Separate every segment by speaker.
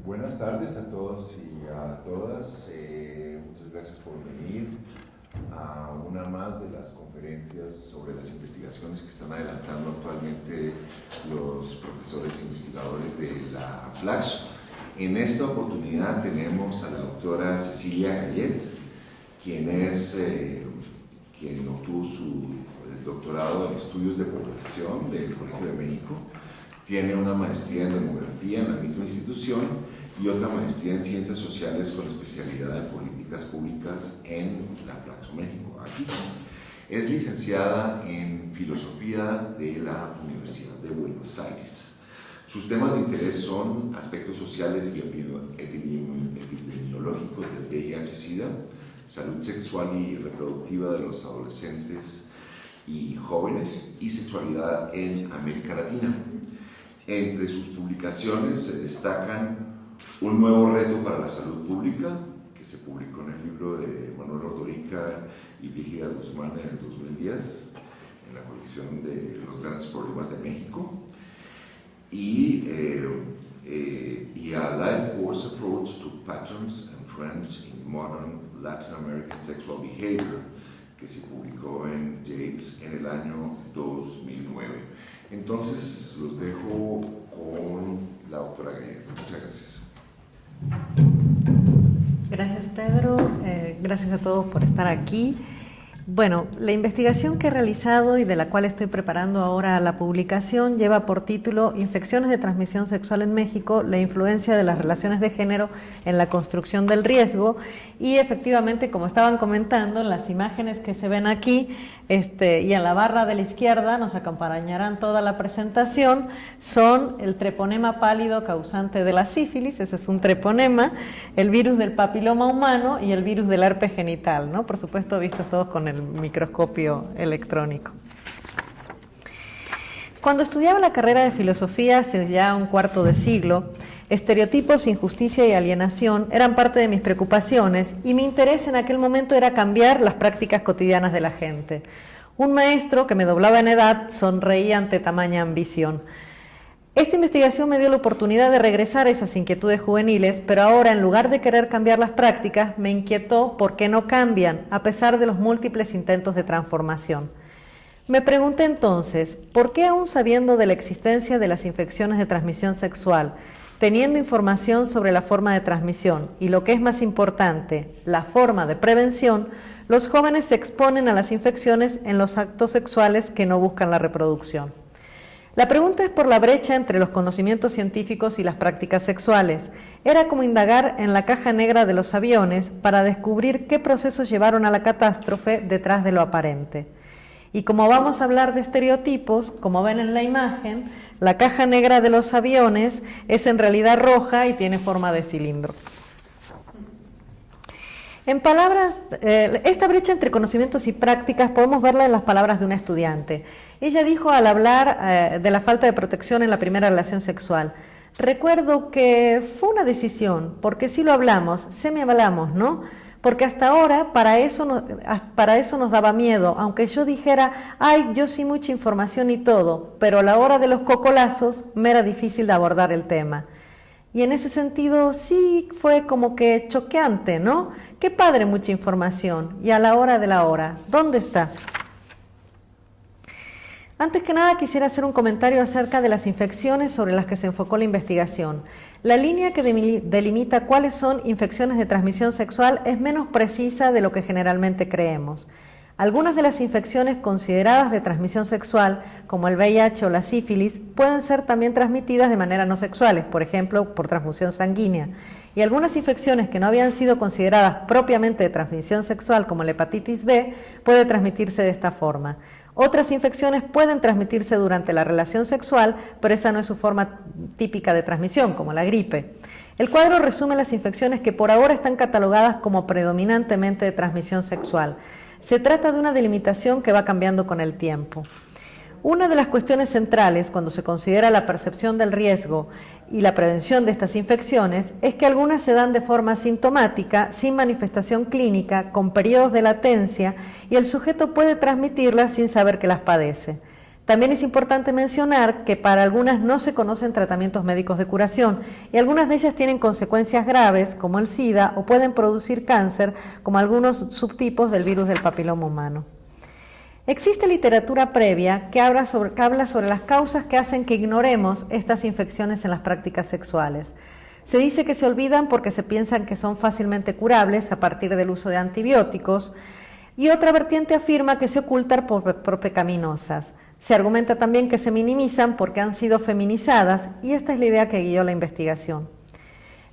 Speaker 1: Buenas tardes a todos y a todas. Muchas gracias por venir a una más de las conferencias sobre las investigaciones que están adelantando actualmente los profesores e investigadores de la FLACH. En esta oportunidad tenemos a la doctora Cecilia Gayet, quien obtuvo su doctorado en Estudios de Población del Colegio de México. Tiene una maestría en Demografía en la misma institución y otra maestría en Ciencias Sociales con especialidad en Políticas Públicas en la Flaxo México, aquí. Es licenciada en Filosofía de la Universidad de Buenos Aires. Sus temas de interés son aspectos sociales y epidemiológicos del VIH-Sida, salud sexual y reproductiva de los adolescentes y jóvenes y sexualidad en América Latina. Entre sus publicaciones se destacan Un nuevo reto para la salud pública, que se publicó en el libro de Manuel Ordorica y Brígida Guzmán en el 2010, en la colección de Los Grandes Problemas de México, y A Life Course Approach to Patterns and Trends in Modern Latin American Sexual Behavior, que se publicó en Yates en el año 2009. Entonces, los dejo con la doctora Gayet. Muchas gracias.
Speaker 2: Gracias, Pedro. Gracias a todos por estar aquí. Bueno, la investigación que he realizado y de la cual estoy preparando ahora la publicación lleva por título Infecciones de transmisión sexual en México, la influencia de las relaciones de género en la construcción del riesgo. Y efectivamente, como estaban comentando, las imágenes que se ven aquí y en la barra de la izquierda nos acompañarán toda la presentación, son el treponema pálido causante de la sífilis, ese es un treponema, el virus del papiloma humano y el virus del herpes genital, ¿no? Por supuesto, vistos todos con el microscopio electrónico. Cuando estudiaba la carrera de filosofía hace ya un cuarto de siglo, estereotipos, injusticia y alienación eran parte de mis preocupaciones y mi interés en aquel momento era cambiar las prácticas cotidianas de la gente. Un maestro que me doblaba en edad sonreía ante tamaña ambición. Esta investigación me dio la oportunidad de regresar a esas inquietudes juveniles, pero ahora, en lugar de querer cambiar las prácticas, me inquietó por qué no cambian, a pesar de los múltiples intentos de transformación. Me pregunté entonces, ¿por qué aún sabiendo de la existencia de las infecciones de transmisión sexual, teniendo información sobre la forma de transmisión y, lo que es más importante, la forma de prevención, los jóvenes se exponen a las infecciones en los actos sexuales que no buscan la reproducción? La pregunta es por la brecha entre los conocimientos científicos y las prácticas sexuales. Era como indagar en la caja negra de los aviones para descubrir qué procesos llevaron a la catástrofe detrás de lo aparente. Y como vamos a hablar de estereotipos, como ven en la imagen, la caja negra de los aviones es en realidad roja y tiene forma de cilindro. En palabras, esta brecha entre conocimientos y prácticas podemos verla en las palabras de una estudiante. Ella dijo al hablar de la falta de protección en la primera relación sexual: recuerdo que fue una decisión, porque si lo hablamos, semi-hablamos, ¿no? Porque hasta ahora para eso nos daba miedo, aunque yo dijera, ay, yo sí mucha información y todo, pero a la hora de los cocolazos me era difícil de abordar el tema. Y en ese sentido sí fue como que choqueante, ¿no? Qué padre mucha información, y a la hora de la hora, ¿dónde está? Antes que nada quisiera hacer un comentario acerca de las infecciones sobre las que se enfocó la investigación. La línea que delimita cuáles son infecciones de transmisión sexual es menos precisa de lo que generalmente creemos. Algunas de las infecciones consideradas de transmisión sexual, como el VIH o la sífilis, pueden ser también transmitidas de manera no sexuales, por ejemplo, por transfusión sanguínea. Y algunas infecciones que no habían sido consideradas propiamente de transmisión sexual, como la hepatitis B, puede transmitirse de esta forma. Otras infecciones pueden transmitirse durante la relación sexual, pero esa no es su forma típica de transmisión, como la gripe. El cuadro resume las infecciones que por ahora están catalogadas como predominantemente de transmisión sexual. Se trata de una delimitación que va cambiando con el tiempo. Una de las cuestiones centrales cuando se considera la percepción del riesgo y la prevención de estas infecciones es que algunas se dan de forma asintomática, sin manifestación clínica, con periodos de latencia, y el sujeto puede transmitirlas sin saber que las padece. También es importante mencionar que para algunas no se conocen tratamientos médicos de curación y algunas de ellas tienen consecuencias graves como el SIDA o pueden producir cáncer como algunos subtipos del virus del papiloma humano. Existe literatura previa que habla sobre las causas que hacen que ignoremos estas infecciones en las prácticas sexuales. Se dice que se olvidan porque se piensan que son fácilmente curables a partir del uso de antibióticos, y otra vertiente afirma que se ocultan por pecaminosas. Se argumenta también que se minimizan porque han sido feminizadas, y esta es la idea que guió la investigación.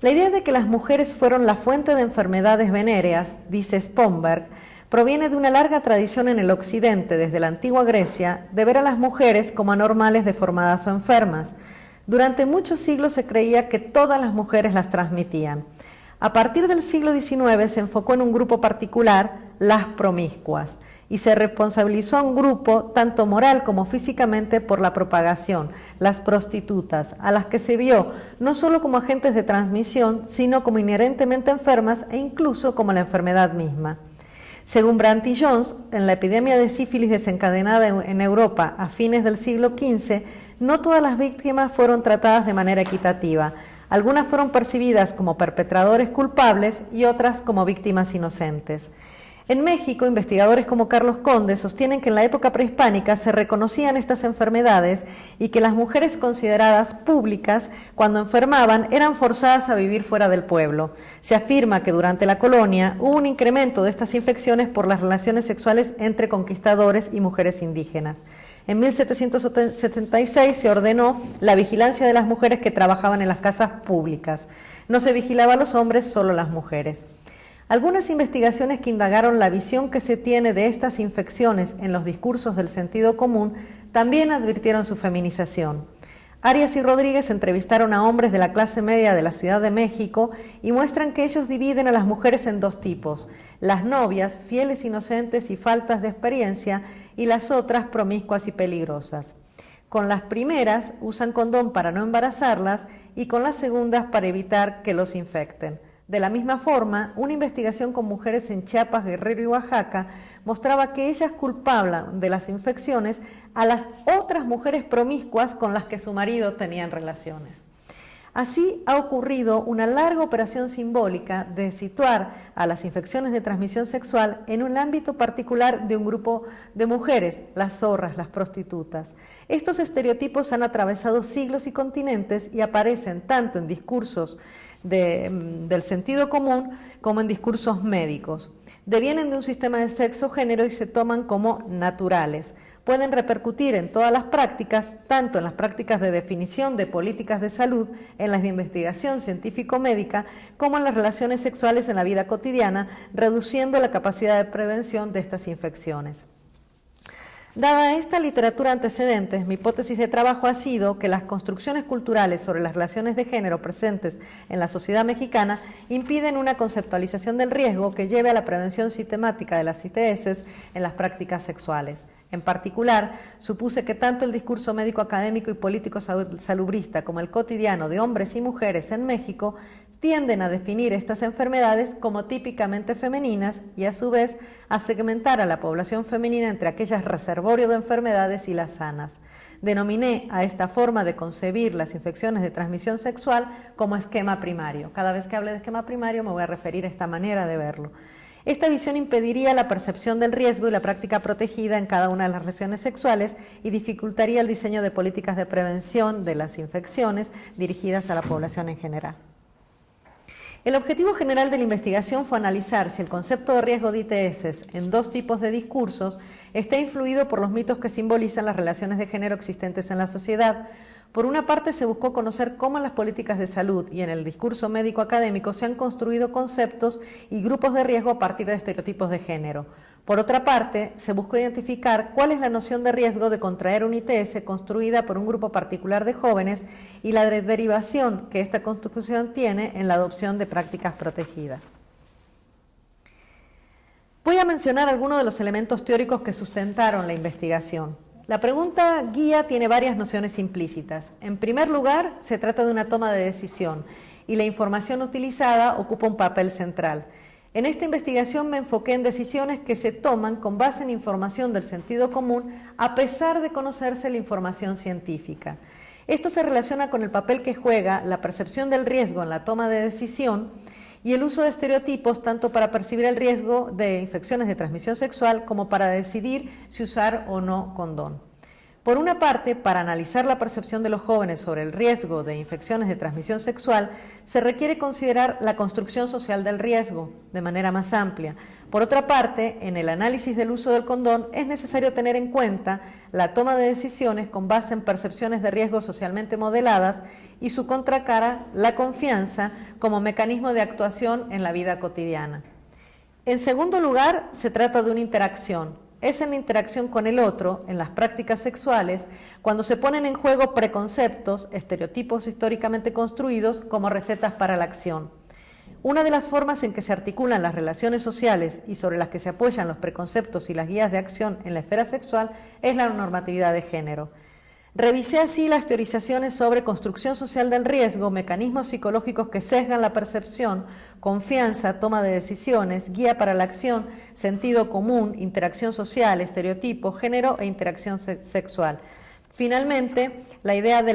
Speaker 2: La idea de que las mujeres fueron la fuente de enfermedades venéreas, dice Spomberg, proviene de una larga tradición en el occidente, desde la antigua Grecia, de ver a las mujeres como anormales, deformadas o enfermas. Durante muchos siglos se creía que todas las mujeres las transmitían. A partir del siglo XIX se enfocó en un grupo particular, las promiscuas, y se responsabilizó a un grupo, tanto moral como físicamente, por la propagación, las prostitutas, a las que se vio no solo como agentes de transmisión, sino como inherentemente enfermas e incluso como la enfermedad misma. Según Brandt y Jones, en la epidemia de sífilis desencadenada en Europa a fines del siglo XV, no todas las víctimas fueron tratadas de manera equitativa. Algunas fueron percibidas como perpetradores culpables y otras como víctimas inocentes. En México, investigadores como Carlos Conde sostienen que en la época prehispánica se reconocían estas enfermedades y que las mujeres consideradas públicas, cuando enfermaban, eran forzadas a vivir fuera del pueblo. Se afirma que durante la colonia hubo un incremento de estas infecciones por las relaciones sexuales entre conquistadores y mujeres indígenas. En 1776 se ordenó la vigilancia de las mujeres que trabajaban en las casas públicas. No se vigilaba a los hombres, solo a las mujeres. Algunas investigaciones que indagaron la visión que se tiene de estas infecciones en los discursos del sentido común también advirtieron su feminización. Arias y Rodríguez entrevistaron a hombres de la clase media de la Ciudad de México y muestran que ellos dividen a las mujeres en dos tipos: las novias, fieles, inocentes y faltas de experiencia, y las otras, promiscuas y peligrosas. Con las primeras usan condón para no embarazarlas y con las segundas para evitar que los infecten. De la misma forma, una investigación con mujeres en Chiapas, Guerrero y Oaxaca mostraba que ellas culpaban de las infecciones a las otras mujeres promiscuas con las que su marido tenían relaciones. Así ha ocurrido una larga operación simbólica de situar a las infecciones de transmisión sexual en un ámbito particular de un grupo de mujeres, las zorras, las prostitutas. Estos estereotipos han atravesado siglos y continentes y aparecen tanto en discursos del sentido común como en discursos médicos. Devienen de un sistema de sexo-género y se toman como naturales. Pueden repercutir en todas las prácticas, tanto en las prácticas de definición de políticas de salud, en las de investigación científico-médica, como en las relaciones sexuales en la vida cotidiana, reduciendo la capacidad de prevención de estas infecciones. Dada esta literatura antecedente, mi hipótesis de trabajo ha sido que las construcciones culturales sobre las relaciones de género presentes en la sociedad mexicana impiden una conceptualización del riesgo que lleve a la prevención sistemática de las ITS en las prácticas sexuales. En particular, supuse que tanto el discurso médico académico y político salubrista como el cotidiano de hombres y mujeres en México tienden a definir estas enfermedades como típicamente femeninas y a su vez a segmentar a la población femenina entre aquellas reservorio de enfermedades y las sanas. Denominé a esta forma de concebir las infecciones de transmisión sexual como esquema primario. Cada vez que hable de esquema primario me voy a referir a esta manera de verlo. Esta visión impediría la percepción del riesgo y la práctica protegida en cada una de las relaciones sexuales y dificultaría el diseño de políticas de prevención de las infecciones dirigidas a la población en general. El objetivo general de la investigación fue analizar si el concepto de riesgo de ITS en dos tipos de discursos está influido por los mitos que simbolizan las relaciones de género existentes en la sociedad. Por una parte, se buscó conocer cómo en las políticas de salud y en el discurso médico académico se han construido conceptos y grupos de riesgo a partir de estereotipos de género. Por otra parte, se buscó identificar cuál es la noción de riesgo de contraer un ITS construida por un grupo particular de jóvenes y la derivación que esta construcción tiene en la adopción de prácticas protegidas. Voy a mencionar algunos de los elementos teóricos que sustentaron la investigación. La pregunta guía tiene varias nociones implícitas. En primer lugar, se trata de una toma de decisión y la información utilizada ocupa un papel central. En esta investigación me enfoqué en decisiones que se toman con base en información del sentido común a pesar de conocerse la información científica. Esto se relaciona con el papel que juega la percepción del riesgo en la toma de decisión y el uso de estereotipos tanto para percibir el riesgo de infecciones de transmisión sexual como para decidir si usar o no condón. Por una parte, para analizar la percepción de los jóvenes sobre el riesgo de infecciones de transmisión sexual, se requiere considerar la construcción social del riesgo de manera más amplia. Por otra parte, en el análisis del uso del condón es necesario tener en cuenta la toma de decisiones con base en percepciones de riesgo socialmente modeladas y su contracara, la confianza, como mecanismo de actuación en la vida cotidiana. En segundo lugar, se trata de una interacción. Es en la interacción con el otro, en las prácticas sexuales, cuando se ponen en juego preconceptos, estereotipos históricamente construidos como recetas para la acción. Una de las formas en que se articulan las relaciones sociales y sobre las que se apoyan los preconceptos y las guías de acción en la esfera sexual es la normatividad de género. Revisé así las teorizaciones sobre construcción social del riesgo, mecanismos psicológicos que sesgan la percepción, confianza, toma de decisiones, guía para la acción, sentido común, interacción social, estereotipo, género e interacción sexual. Finalmente, la idea de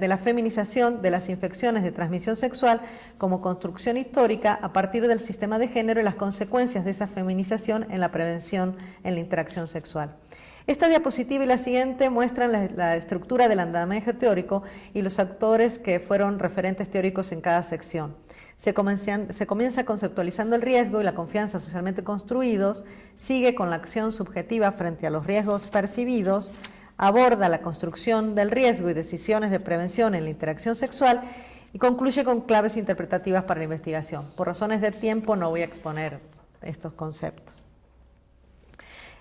Speaker 2: la feminización de las infecciones de transmisión sexual como construcción histórica a partir del sistema de género y las consecuencias de esa feminización en la prevención en la interacción sexual. Esta diapositiva y la siguiente muestran la estructura del andamiaje teórico y los actores que fueron referentes teóricos en cada sección. Se comienza conceptualizando el riesgo y la confianza socialmente construidos, sigue con la acción subjetiva frente a los riesgos percibidos, aborda la construcción del riesgo y decisiones de prevención en la interacción sexual y concluye con claves interpretativas para la investigación. Por razones de tiempo no voy a exponer estos conceptos.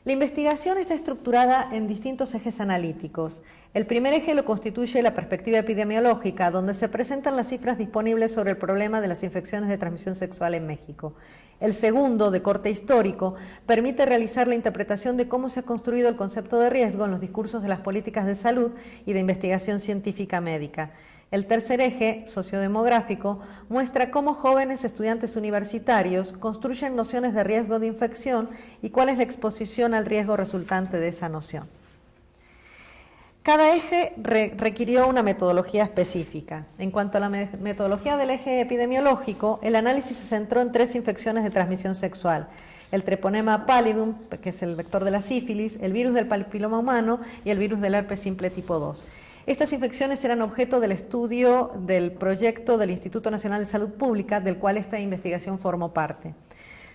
Speaker 2: La investigación está estructurada en distintos ejes analíticos. El primer eje lo constituye la perspectiva epidemiológica, donde se presentan las cifras disponibles sobre el problema de las infecciones de transmisión sexual en México. El segundo, de corte histórico, permite realizar la interpretación de cómo se ha construido el concepto de riesgo en los discursos de las políticas de salud y de investigación científica médica. El tercer eje, sociodemográfico, muestra cómo jóvenes estudiantes universitarios construyen nociones de riesgo de infección y cuál es la exposición al riesgo resultante de esa noción. Cada eje requirió una metodología específica. En cuanto a la metodología del eje epidemiológico, el análisis se centró en 3 infecciones de transmisión sexual: el treponema pallidum, que es el vector de la sífilis, el virus del papiloma humano y el virus del herpes simple tipo 2. Estas infecciones eran objeto del estudio del proyecto del Instituto Nacional de Salud Pública, del cual esta investigación formó parte.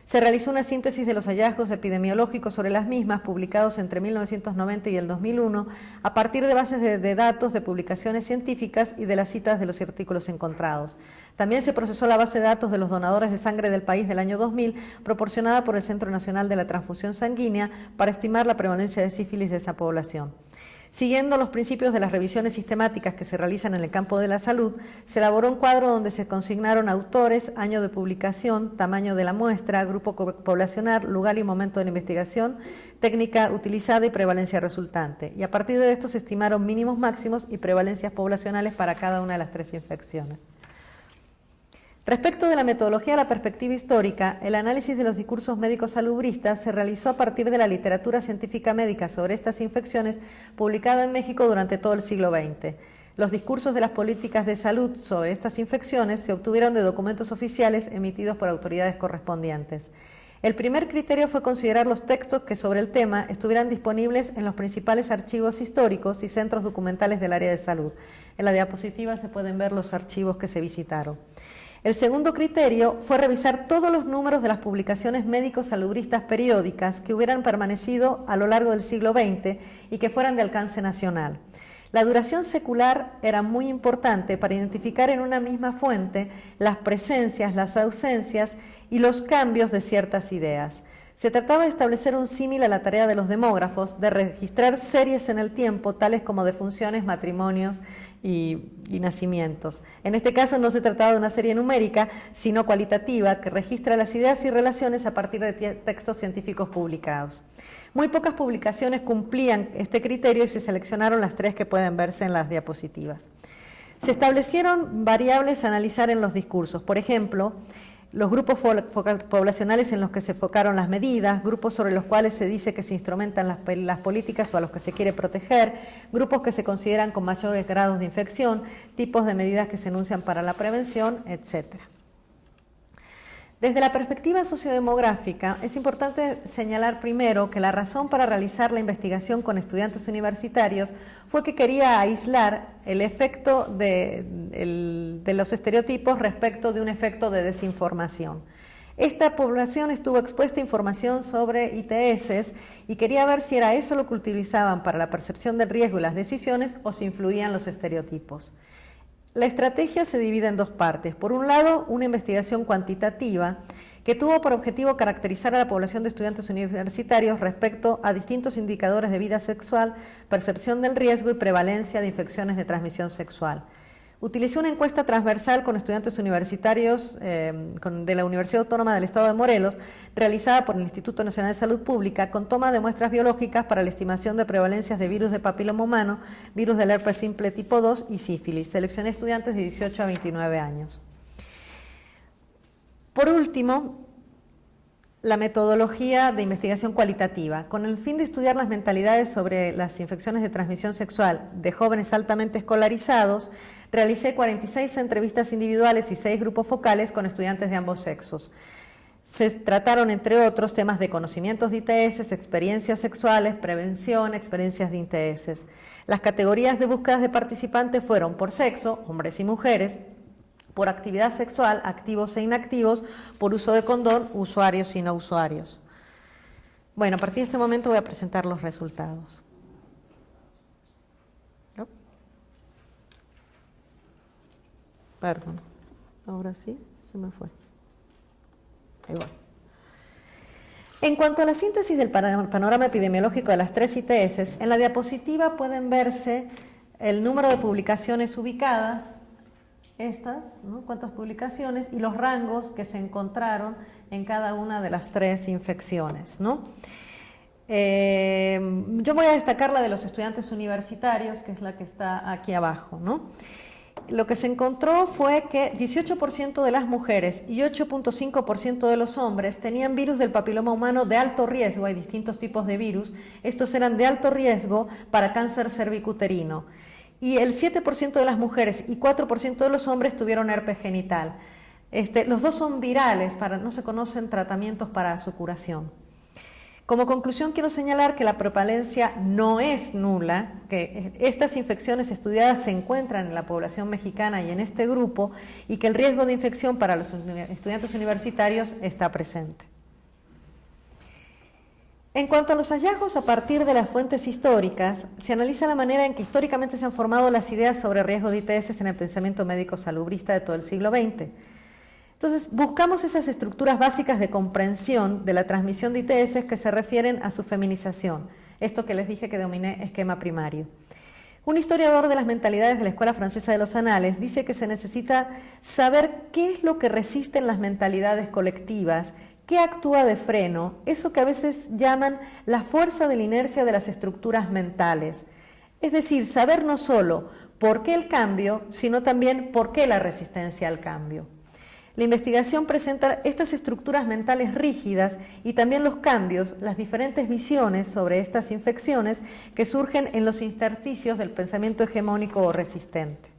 Speaker 2: Se realizó una síntesis de los hallazgos epidemiológicos sobre las mismas, publicados entre 1990 y el 2001, a partir de bases de datos de publicaciones científicas y de las citas de los artículos encontrados. También se procesó la base de datos de los donadores de sangre del país del año 2000, proporcionada por el Centro Nacional de la Transfusión Sanguínea, para estimar la prevalencia de sífilis de esa población. Siguiendo los principios de las revisiones sistemáticas que se realizan en el campo de la salud, se elaboró un cuadro donde se consignaron autores, año de publicación, tamaño de la muestra, grupo poblacional, lugar y momento de la investigación, técnica utilizada y prevalencia resultante. Y a partir de esto se estimaron mínimos, máximos y prevalencias poblacionales para cada una de las 3 infecciones. Respecto de la metodología de la perspectiva histórica, el análisis de los discursos médicos salubristas se realizó a partir de la literatura científica médica sobre estas infecciones publicada en México durante todo el siglo XX. Los discursos de las políticas de salud sobre estas infecciones se obtuvieron de documentos oficiales emitidos por autoridades correspondientes. El primer criterio fue considerar los textos que sobre el tema estuvieran disponibles en los principales archivos históricos y centros documentales del área de salud. En la diapositiva se pueden ver los archivos que se visitaron. El segundo criterio fue revisar todos los números de las publicaciones médicos salubristas periódicas que hubieran permanecido a lo largo del siglo XX y que fueran de alcance nacional. La duración secular era muy importante para identificar en una misma fuente las presencias, las ausencias y los cambios de ciertas ideas. Se trataba de establecer un símil a la tarea de los demógrafos, de registrar series en el tiempo, tales como defunciones, matrimonios y nacimientos. En este caso no se trataba de una serie numérica, sino cualitativa, que registra las ideas y relaciones a partir de textos científicos publicados. Muy pocas publicaciones cumplían este criterio y se seleccionaron las 3 que pueden verse en las diapositivas. Se establecieron variables a analizar en los discursos, por ejemplo, los grupos poblacionales en los que se enfocaron las medidas, grupos sobre los cuales se dice que se instrumentan las políticas o a los que se quiere proteger, grupos que se consideran con mayores grados de infección, tipos de medidas que se enuncian para la prevención, etc. Desde la perspectiva sociodemográfica, es importante señalar primero que la razón para realizar la investigación con estudiantes universitarios fue que quería aislar el efecto de los estereotipos respecto de un efecto de desinformación. Esta población estuvo expuesta a información sobre ITS y quería ver si era eso lo que utilizaban para la percepción del riesgo y las decisiones o si influían los estereotipos. La estrategia se divide en 2 partes. Por un lado, una investigación cuantitativa que tuvo por objetivo caracterizar a la población de estudiantes universitarios respecto a distintos indicadores de vida sexual, percepción del riesgo y prevalencia de infecciones de transmisión sexual. Utilizó una encuesta transversal con estudiantes universitarios de la Universidad Autónoma del Estado de Morelos, realizada por el Instituto Nacional de Salud Pública, con toma de muestras biológicas para la estimación de prevalencias de virus de papiloma humano, virus del herpes simple tipo 2 y sífilis. Seleccioné estudiantes de 18 a 29 años. Por último, la metodología de investigación cualitativa, con el fin de estudiar las mentalidades sobre las infecciones de transmisión sexual de jóvenes altamente escolarizados, realicé 46 entrevistas individuales y 6 grupos focales con estudiantes de ambos sexos. Se trataron, entre otros, temas de conocimientos de ITS, experiencias sexuales, prevención, experiencias de ITS. Las categorías de búsquedas de participantes fueron por sexo, hombres y mujeres, por actividad sexual, activos e inactivos, por uso de condón, usuarios y no usuarios. Bueno, a partir de este momento voy a presentar los resultados. ¿No? Perdón, ahora sí, se me fue. Ahí va. En cuanto a la síntesis del panorama epidemiológico de las 3 ITS, en la diapositiva pueden verse el número de publicaciones ubicadas, estas, ¿no? Cuántas publicaciones y los rangos que se encontraron en cada una de las 3 infecciones, ¿no? Yo voy a destacar la de los estudiantes universitarios, que es la que está aquí abajo, ¿no? Lo que se encontró fue que 18% de las mujeres y 8.5% de los hombres tenían virus del papiloma humano de alto riesgo. Hay distintos tipos de virus. Estos eran de alto riesgo para cáncer cervicuterino. Y el 7% de las mujeres y 4% de los hombres tuvieron herpes genital. Los 2 son virales, no se conocen tratamientos para su curación. Como conclusión quiero señalar que la prevalencia no es nula, que estas infecciones estudiadas se encuentran en la población mexicana y en este grupo, y que el riesgo de infección para los estudiantes universitarios está presente. En cuanto a los hallazgos a partir de las fuentes históricas, se analiza la manera en que históricamente se han formado las ideas sobre riesgo de ITS en el pensamiento médico salubrista de todo el siglo XX. Entonces, buscamos esas estructuras básicas de comprensión de la transmisión de ITS que se refieren a su feminización, esto que les dije que denominé esquema primario. Un historiador de las mentalidades de la Escuela Francesa de los Anales dice que se necesita saber qué es lo que resisten las mentalidades colectivas, qué actúa de freno, eso que a veces llaman la fuerza de la inercia de las estructuras mentales. Es decir, saber no solo por qué el cambio, sino también por qué la resistencia al cambio. La investigación presenta estas estructuras mentales rígidas y también los cambios, las diferentes visiones sobre estas infecciones que surgen en los intersticios del pensamiento hegemónico o resistente.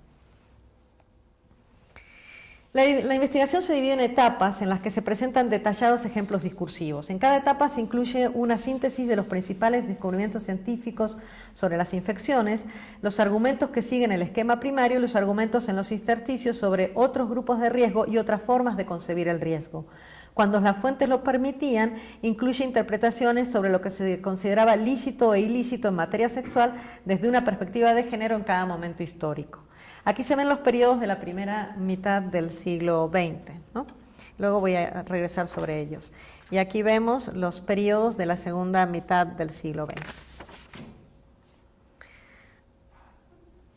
Speaker 2: La investigación se divide en etapas en las que se presentan detallados ejemplos discursivos. En cada etapa se incluye una síntesis de los principales descubrimientos científicos sobre las infecciones, los argumentos que siguen el esquema primario y los argumentos en los intersticios sobre otros grupos de riesgo y otras formas de concebir el riesgo. Cuando las fuentes lo permitían, incluye interpretaciones sobre lo que se consideraba lícito e ilícito en materia sexual desde una perspectiva de género en cada momento histórico. Aquí se ven los periodos de la primera mitad del siglo XX, ¿no? Luego voy a regresar sobre ellos. Y aquí vemos los periodos de la segunda mitad del siglo XX.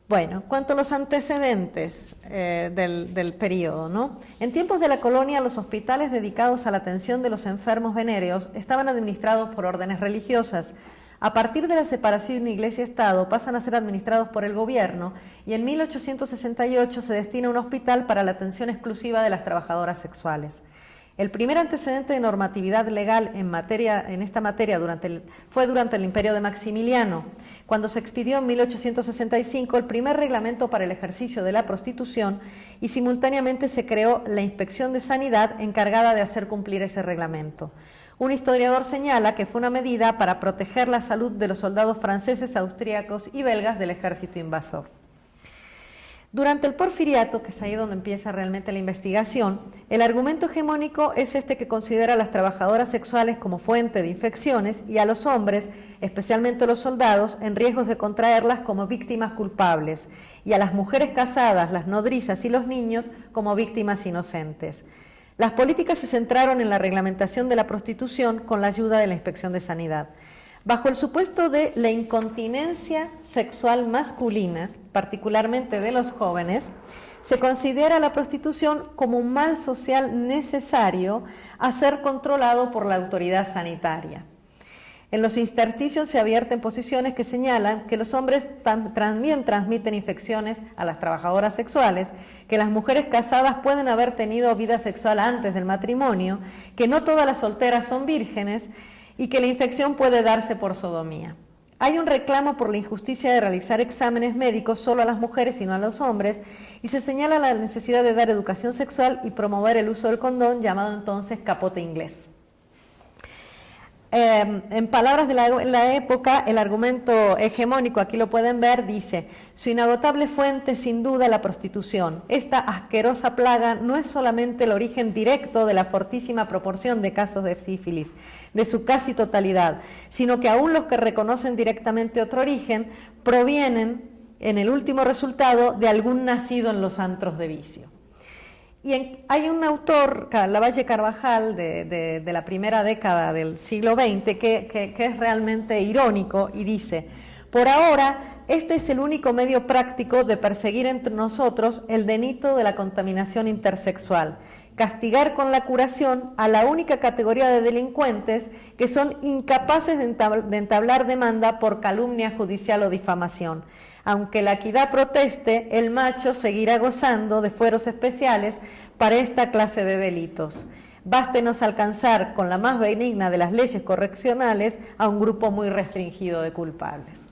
Speaker 2: Bueno, cuanto a los antecedentes del periodo, ¿no? En tiempos de la colonia, los hospitales dedicados a la atención de los enfermos venéreos estaban administrados por órdenes religiosas. A partir de la separación Iglesia-Estado pasan a ser administrados por el gobierno y en 1868 se destina un hospital para la atención exclusiva de las trabajadoras sexuales. El primer antecedente de normatividad legal en esta materia fue durante el imperio de Maximiliano, cuando se expidió en 1865 el primer reglamento para el ejercicio de la prostitución y simultáneamente se creó la Inspección de Sanidad encargada de hacer cumplir ese reglamento. Un historiador señala que fue una medida para proteger la salud de los soldados franceses, austríacos y belgas del ejército invasor. Durante el Porfiriato, que es ahí donde empieza realmente la investigación, el argumento hegemónico es este que considera a las trabajadoras sexuales como fuente de infecciones y a los hombres, especialmente los soldados, en riesgos de contraerlas como víctimas culpables, y a las mujeres casadas, las nodrizas y los niños como víctimas inocentes. Las políticas se centraron en la reglamentación de la prostitución con la ayuda de la Inspección de Sanidad. Bajo el supuesto de la incontinencia sexual masculina, particularmente de los jóvenes, se considera la prostitución como un mal social necesario a ser controlado por la autoridad sanitaria. En los intersticios se advierten posiciones que señalan que los hombres también transmiten infecciones a las trabajadoras sexuales, que las mujeres casadas pueden haber tenido vida sexual antes del matrimonio, que no todas las solteras son vírgenes y que la infección puede darse por sodomía. Hay un reclamo por la injusticia de realizar exámenes médicos solo a las mujeres y no a los hombres, y se señala la necesidad de dar educación sexual y promover el uso del condón, llamado entonces capote inglés. En palabras de la época, el argumento hegemónico, aquí lo pueden ver, dice: su inagotable fuente sin duda la prostitución. Esta asquerosa plaga no es solamente el origen directo de la fortísima proporción de casos de sífilis, de su casi totalidad, sino que aún los que reconocen directamente otro origen provienen, en el último resultado, de algún nacido en los antros de vicio. Y hay un autor, Lavalle Carvajal, de la primera década del siglo XX, que es realmente irónico y dice: por ahora, este es el único medio práctico de perseguir entre nosotros el delito de la contaminación intersexual, castigar con la curación a la única categoría de delincuentes que son incapaces de entablar demanda por calumnia judicial o difamación. Aunque la equidad proteste, el macho seguirá gozando de fueros especiales para esta clase de delitos. Bástenos alcanzar con la más benigna de las leyes correccionales a un grupo muy restringido de culpables.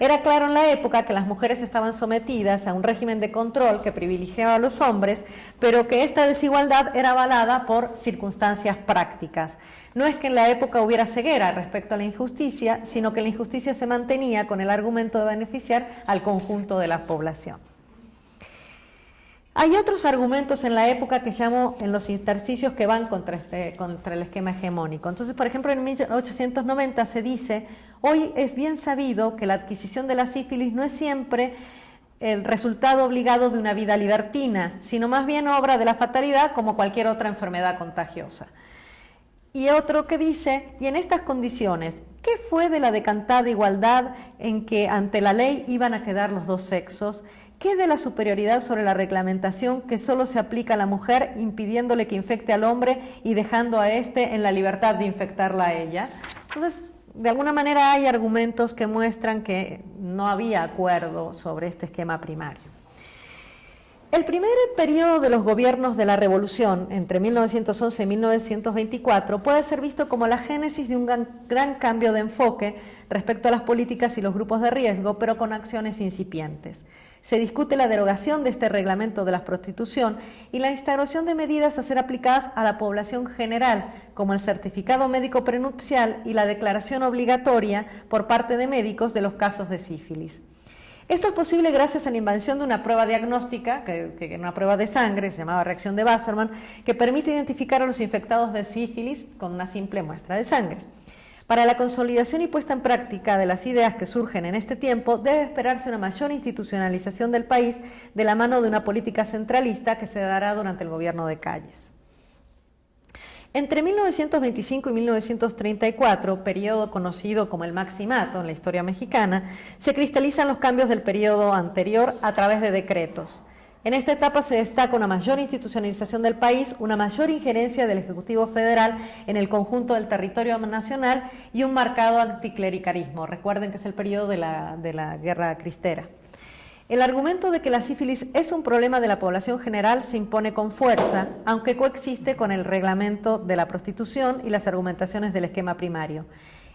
Speaker 2: Era claro en la época que las mujeres estaban sometidas a un régimen de control que privilegiaba a los hombres, pero que esta desigualdad era avalada por circunstancias prácticas. No es que en la época hubiera ceguera respecto a la injusticia, sino que la injusticia se mantenía con el argumento de beneficiar al conjunto de la población. Hay otros argumentos en la época que llamo en los intersticios que van contra el esquema hegemónico. Entonces, por ejemplo, en 1890 se dice: hoy es bien sabido que la adquisición de la sífilis no es siempre el resultado obligado de una vida libertina, sino más bien obra de la fatalidad como cualquier otra enfermedad contagiosa. Y otro que dice: y en estas condiciones, ¿qué fue de la decantada igualdad en que ante la ley iban a quedar los dos sexos? ¿Qué de la superioridad sobre la reglamentación que solo se aplica a la mujer, impidiéndole que infecte al hombre y dejando a éste en la libertad de infectarla a ella? Entonces, de alguna manera hay argumentos que muestran que no había acuerdo sobre este esquema primario. El primer periodo de los gobiernos de la Revolución, entre 1911 y 1924, puede ser visto como la génesis de un gran cambio de enfoque respecto a las políticas y los grupos de riesgo, pero con acciones incipientes. Se discute la derogación de este reglamento de la prostitución y la instauración de medidas a ser aplicadas a la población general, como el certificado médico prenupcial y la declaración obligatoria por parte de médicos de los casos de sífilis. Esto es posible gracias a la invención de una prueba diagnóstica, una prueba de sangre, se llamaba reacción de Wassermann, que permite identificar a los infectados de sífilis con una simple muestra de sangre. Para la consolidación y puesta en práctica de las ideas que surgen en este tiempo, debe esperarse una mayor institucionalización del país de la mano de una política centralista que se dará durante el gobierno de Calles. Entre 1925 y 1934, periodo conocido como el Maximato en la historia mexicana, se cristalizan los cambios del periodo anterior a través de decretos. En esta etapa se destaca una mayor institucionalización del país, una mayor injerencia del Ejecutivo Federal en el conjunto del territorio nacional y un marcado anticlericalismo. Recuerden que es el periodo de la Guerra Cristera. El argumento de que la sífilis es un problema de la población general se impone con fuerza, aunque coexiste con el reglamento de la prostitución y las argumentaciones del esquema primario.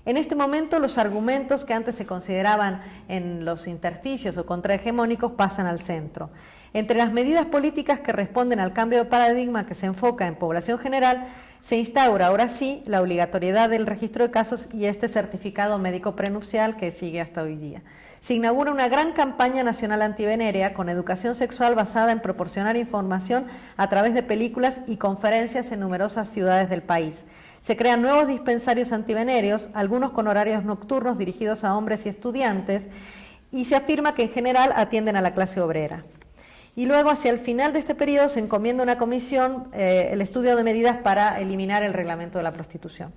Speaker 2: En este momento, los argumentos que antes se consideraban en los intersticios o contrahegemónicos pasan al centro. Entre las medidas políticas que responden al cambio de paradigma que se enfoca en población general, se instaura ahora sí la obligatoriedad del registro de casos y este certificado médico prenupcial que sigue hasta hoy día. Se inaugura una gran campaña nacional antivenérea con educación sexual basada en proporcionar información a través de películas y conferencias en numerosas ciudades del país. Se crean nuevos dispensarios antivenéreos, algunos con horarios nocturnos dirigidos a hombres y estudiantes, y se afirma que en general atienden a la clase obrera. Y luego, hacia el final de este periodo, se encomienda a una comisión el estudio de medidas para eliminar el reglamento de la prostitución.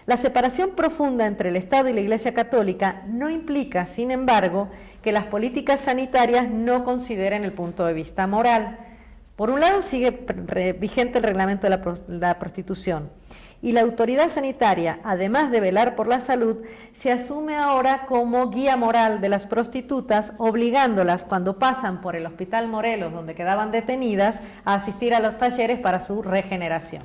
Speaker 2: La separación profunda entre el Estado y la Iglesia Católica no implica, sin embargo, que las políticas sanitarias no consideren el punto de vista moral. Por un lado, sigue vigente el reglamento de la prostitución. Y la autoridad sanitaria, además de velar por la salud, se asume ahora como guía moral de las prostitutas, obligándolas cuando pasan por el Hospital Morelos, donde quedaban detenidas, a asistir a los talleres para su regeneración.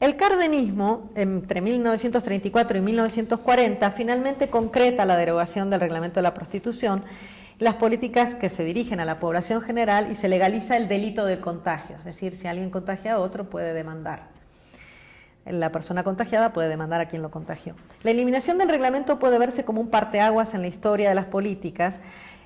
Speaker 2: El cardenismo, entre 1934 y 1940, finalmente concreta la derogación del reglamento de la prostitución, las políticas que se dirigen a la población general y se legaliza el delito del contagio, es decir, si alguien contagia a otro puede demandar. La persona contagiada puede demandar a quien lo contagió. La eliminación del reglamento puede verse como un parteaguas en la historia de las políticas,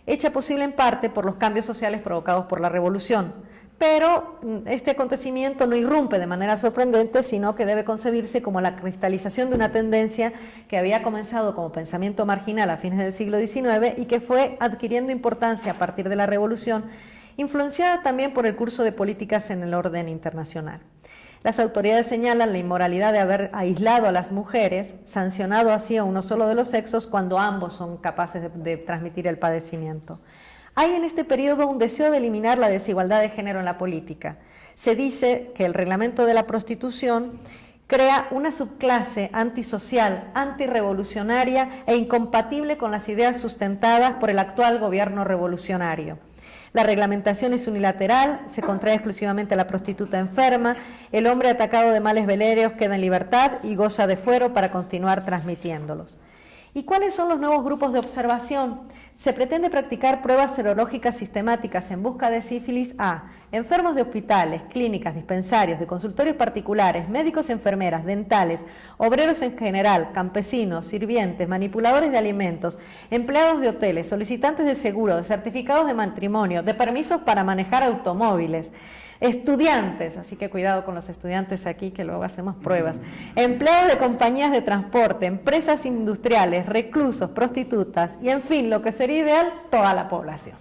Speaker 2: hecha posible en parte por los cambios sociales provocados por la revolución. Pero este acontecimiento no irrumpe de manera sorprendente, sino que debe concebirse como la cristalización de una tendencia que había comenzado como pensamiento marginal a fines del siglo XIX y que fue adquiriendo importancia a partir de la Revolución, influenciada también por el curso de políticas en el orden internacional. Las autoridades señalan la inmoralidad de haber aislado a las mujeres, sancionado así a uno solo de los sexos cuando ambos son capaces de transmitir el padecimiento. Hay en este periodo un deseo de eliminar la desigualdad de género en la política. Se dice que el reglamento de la prostitución crea una subclase antisocial, antirrevolucionaria e incompatible con las ideas sustentadas por el actual gobierno revolucionario. La reglamentación es unilateral, se contrae exclusivamente a la prostituta enferma, el hombre atacado de males venéreos queda en libertad y goza de fuero para continuar transmitiéndolos. ¿Y cuáles son los nuevos grupos de observación? Se pretende practicar pruebas serológicas sistemáticas en busca de sífilis a enfermos de hospitales, clínicas, dispensarios, de consultorios particulares, médicos, enfermeras, dentales, obreros en general, campesinos, sirvientes, manipuladores de alimentos, empleados de hoteles, solicitantes de seguro, de certificados de matrimonio, de permisos para manejar automóviles, estudiantes, así que cuidado con los estudiantes aquí que luego hacemos pruebas, empleados de compañías de transporte, empresas industriales, reclusos, prostitutas y en fin, lo que sería ideal, toda la población.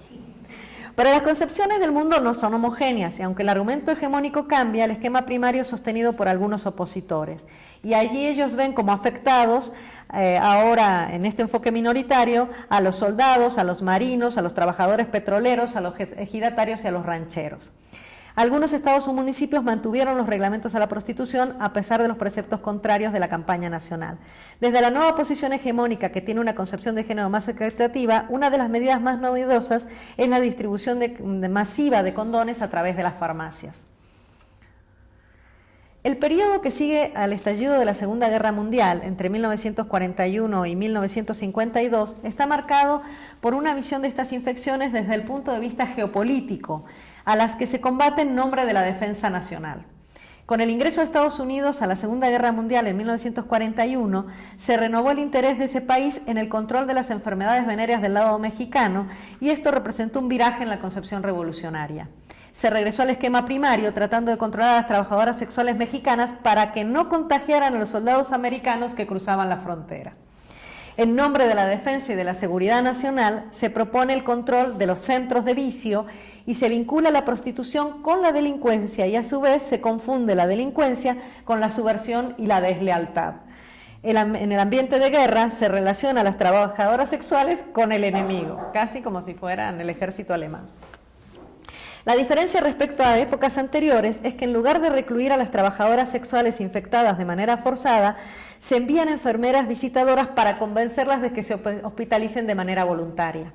Speaker 2: Pero las concepciones del mundo no son homogéneas y aunque el argumento hegemónico cambia, el esquema primario es sostenido por algunos opositores. Y allí ellos ven como afectados, ahora en este enfoque minoritario, a los soldados, a los marinos, a los trabajadores petroleros, a los ejidatarios y a los rancheros. Algunos estados o municipios mantuvieron los reglamentos a la prostitución a pesar de los preceptos contrarios de la campaña nacional. Desde la nueva posición hegemónica que tiene una concepción de género más equitativa, una de las medidas más novedosas es la distribución masiva de condones a través de las farmacias. El periodo que sigue al estallido de la Segunda Guerra Mundial, entre 1941 y 1952, está marcado por una visión de estas infecciones desde el punto de vista geopolítico, a las que se combate en nombre de la defensa nacional. Con el ingreso de Estados Unidos a la Segunda Guerra Mundial en 1941, se renovó el interés de ese país en el control de las enfermedades venéreas del lado mexicano y esto representó un viraje en la concepción revolucionaria. Se regresó al esquema primario tratando de controlar a las trabajadoras sexuales mexicanas para que no contagiaran a los soldados americanos que cruzaban la frontera. En nombre de la defensa y de la seguridad nacional, se propone el control de los centros de vicio y se vincula la prostitución con la delincuencia y a su vez se confunde la delincuencia con la subversión y la deslealtad. En el ambiente de guerra se relaciona a las trabajadoras sexuales con el enemigo, casi como si fueran el ejército alemán. La diferencia respecto a épocas anteriores es que en lugar de recluir a las trabajadoras sexuales infectadas de manera forzada, se envían enfermeras visitadoras para convencerlas de que se hospitalicen de manera voluntaria.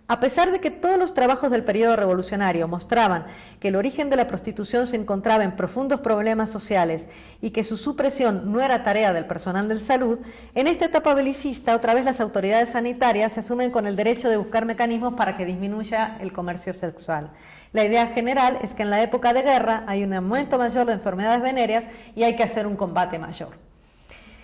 Speaker 2: A pesar de que todos los trabajos del periodo revolucionario mostraban que el origen de la prostitución se encontraba en profundos problemas sociales y que su supresión no era tarea del personal de salud, en esta etapa belicista otra vez las autoridades sanitarias se asumen con el derecho de buscar mecanismos para que disminuya el comercio sexual. La idea general es que en la época de guerra hay un aumento mayor de enfermedades venéreas y hay que hacer un combate mayor.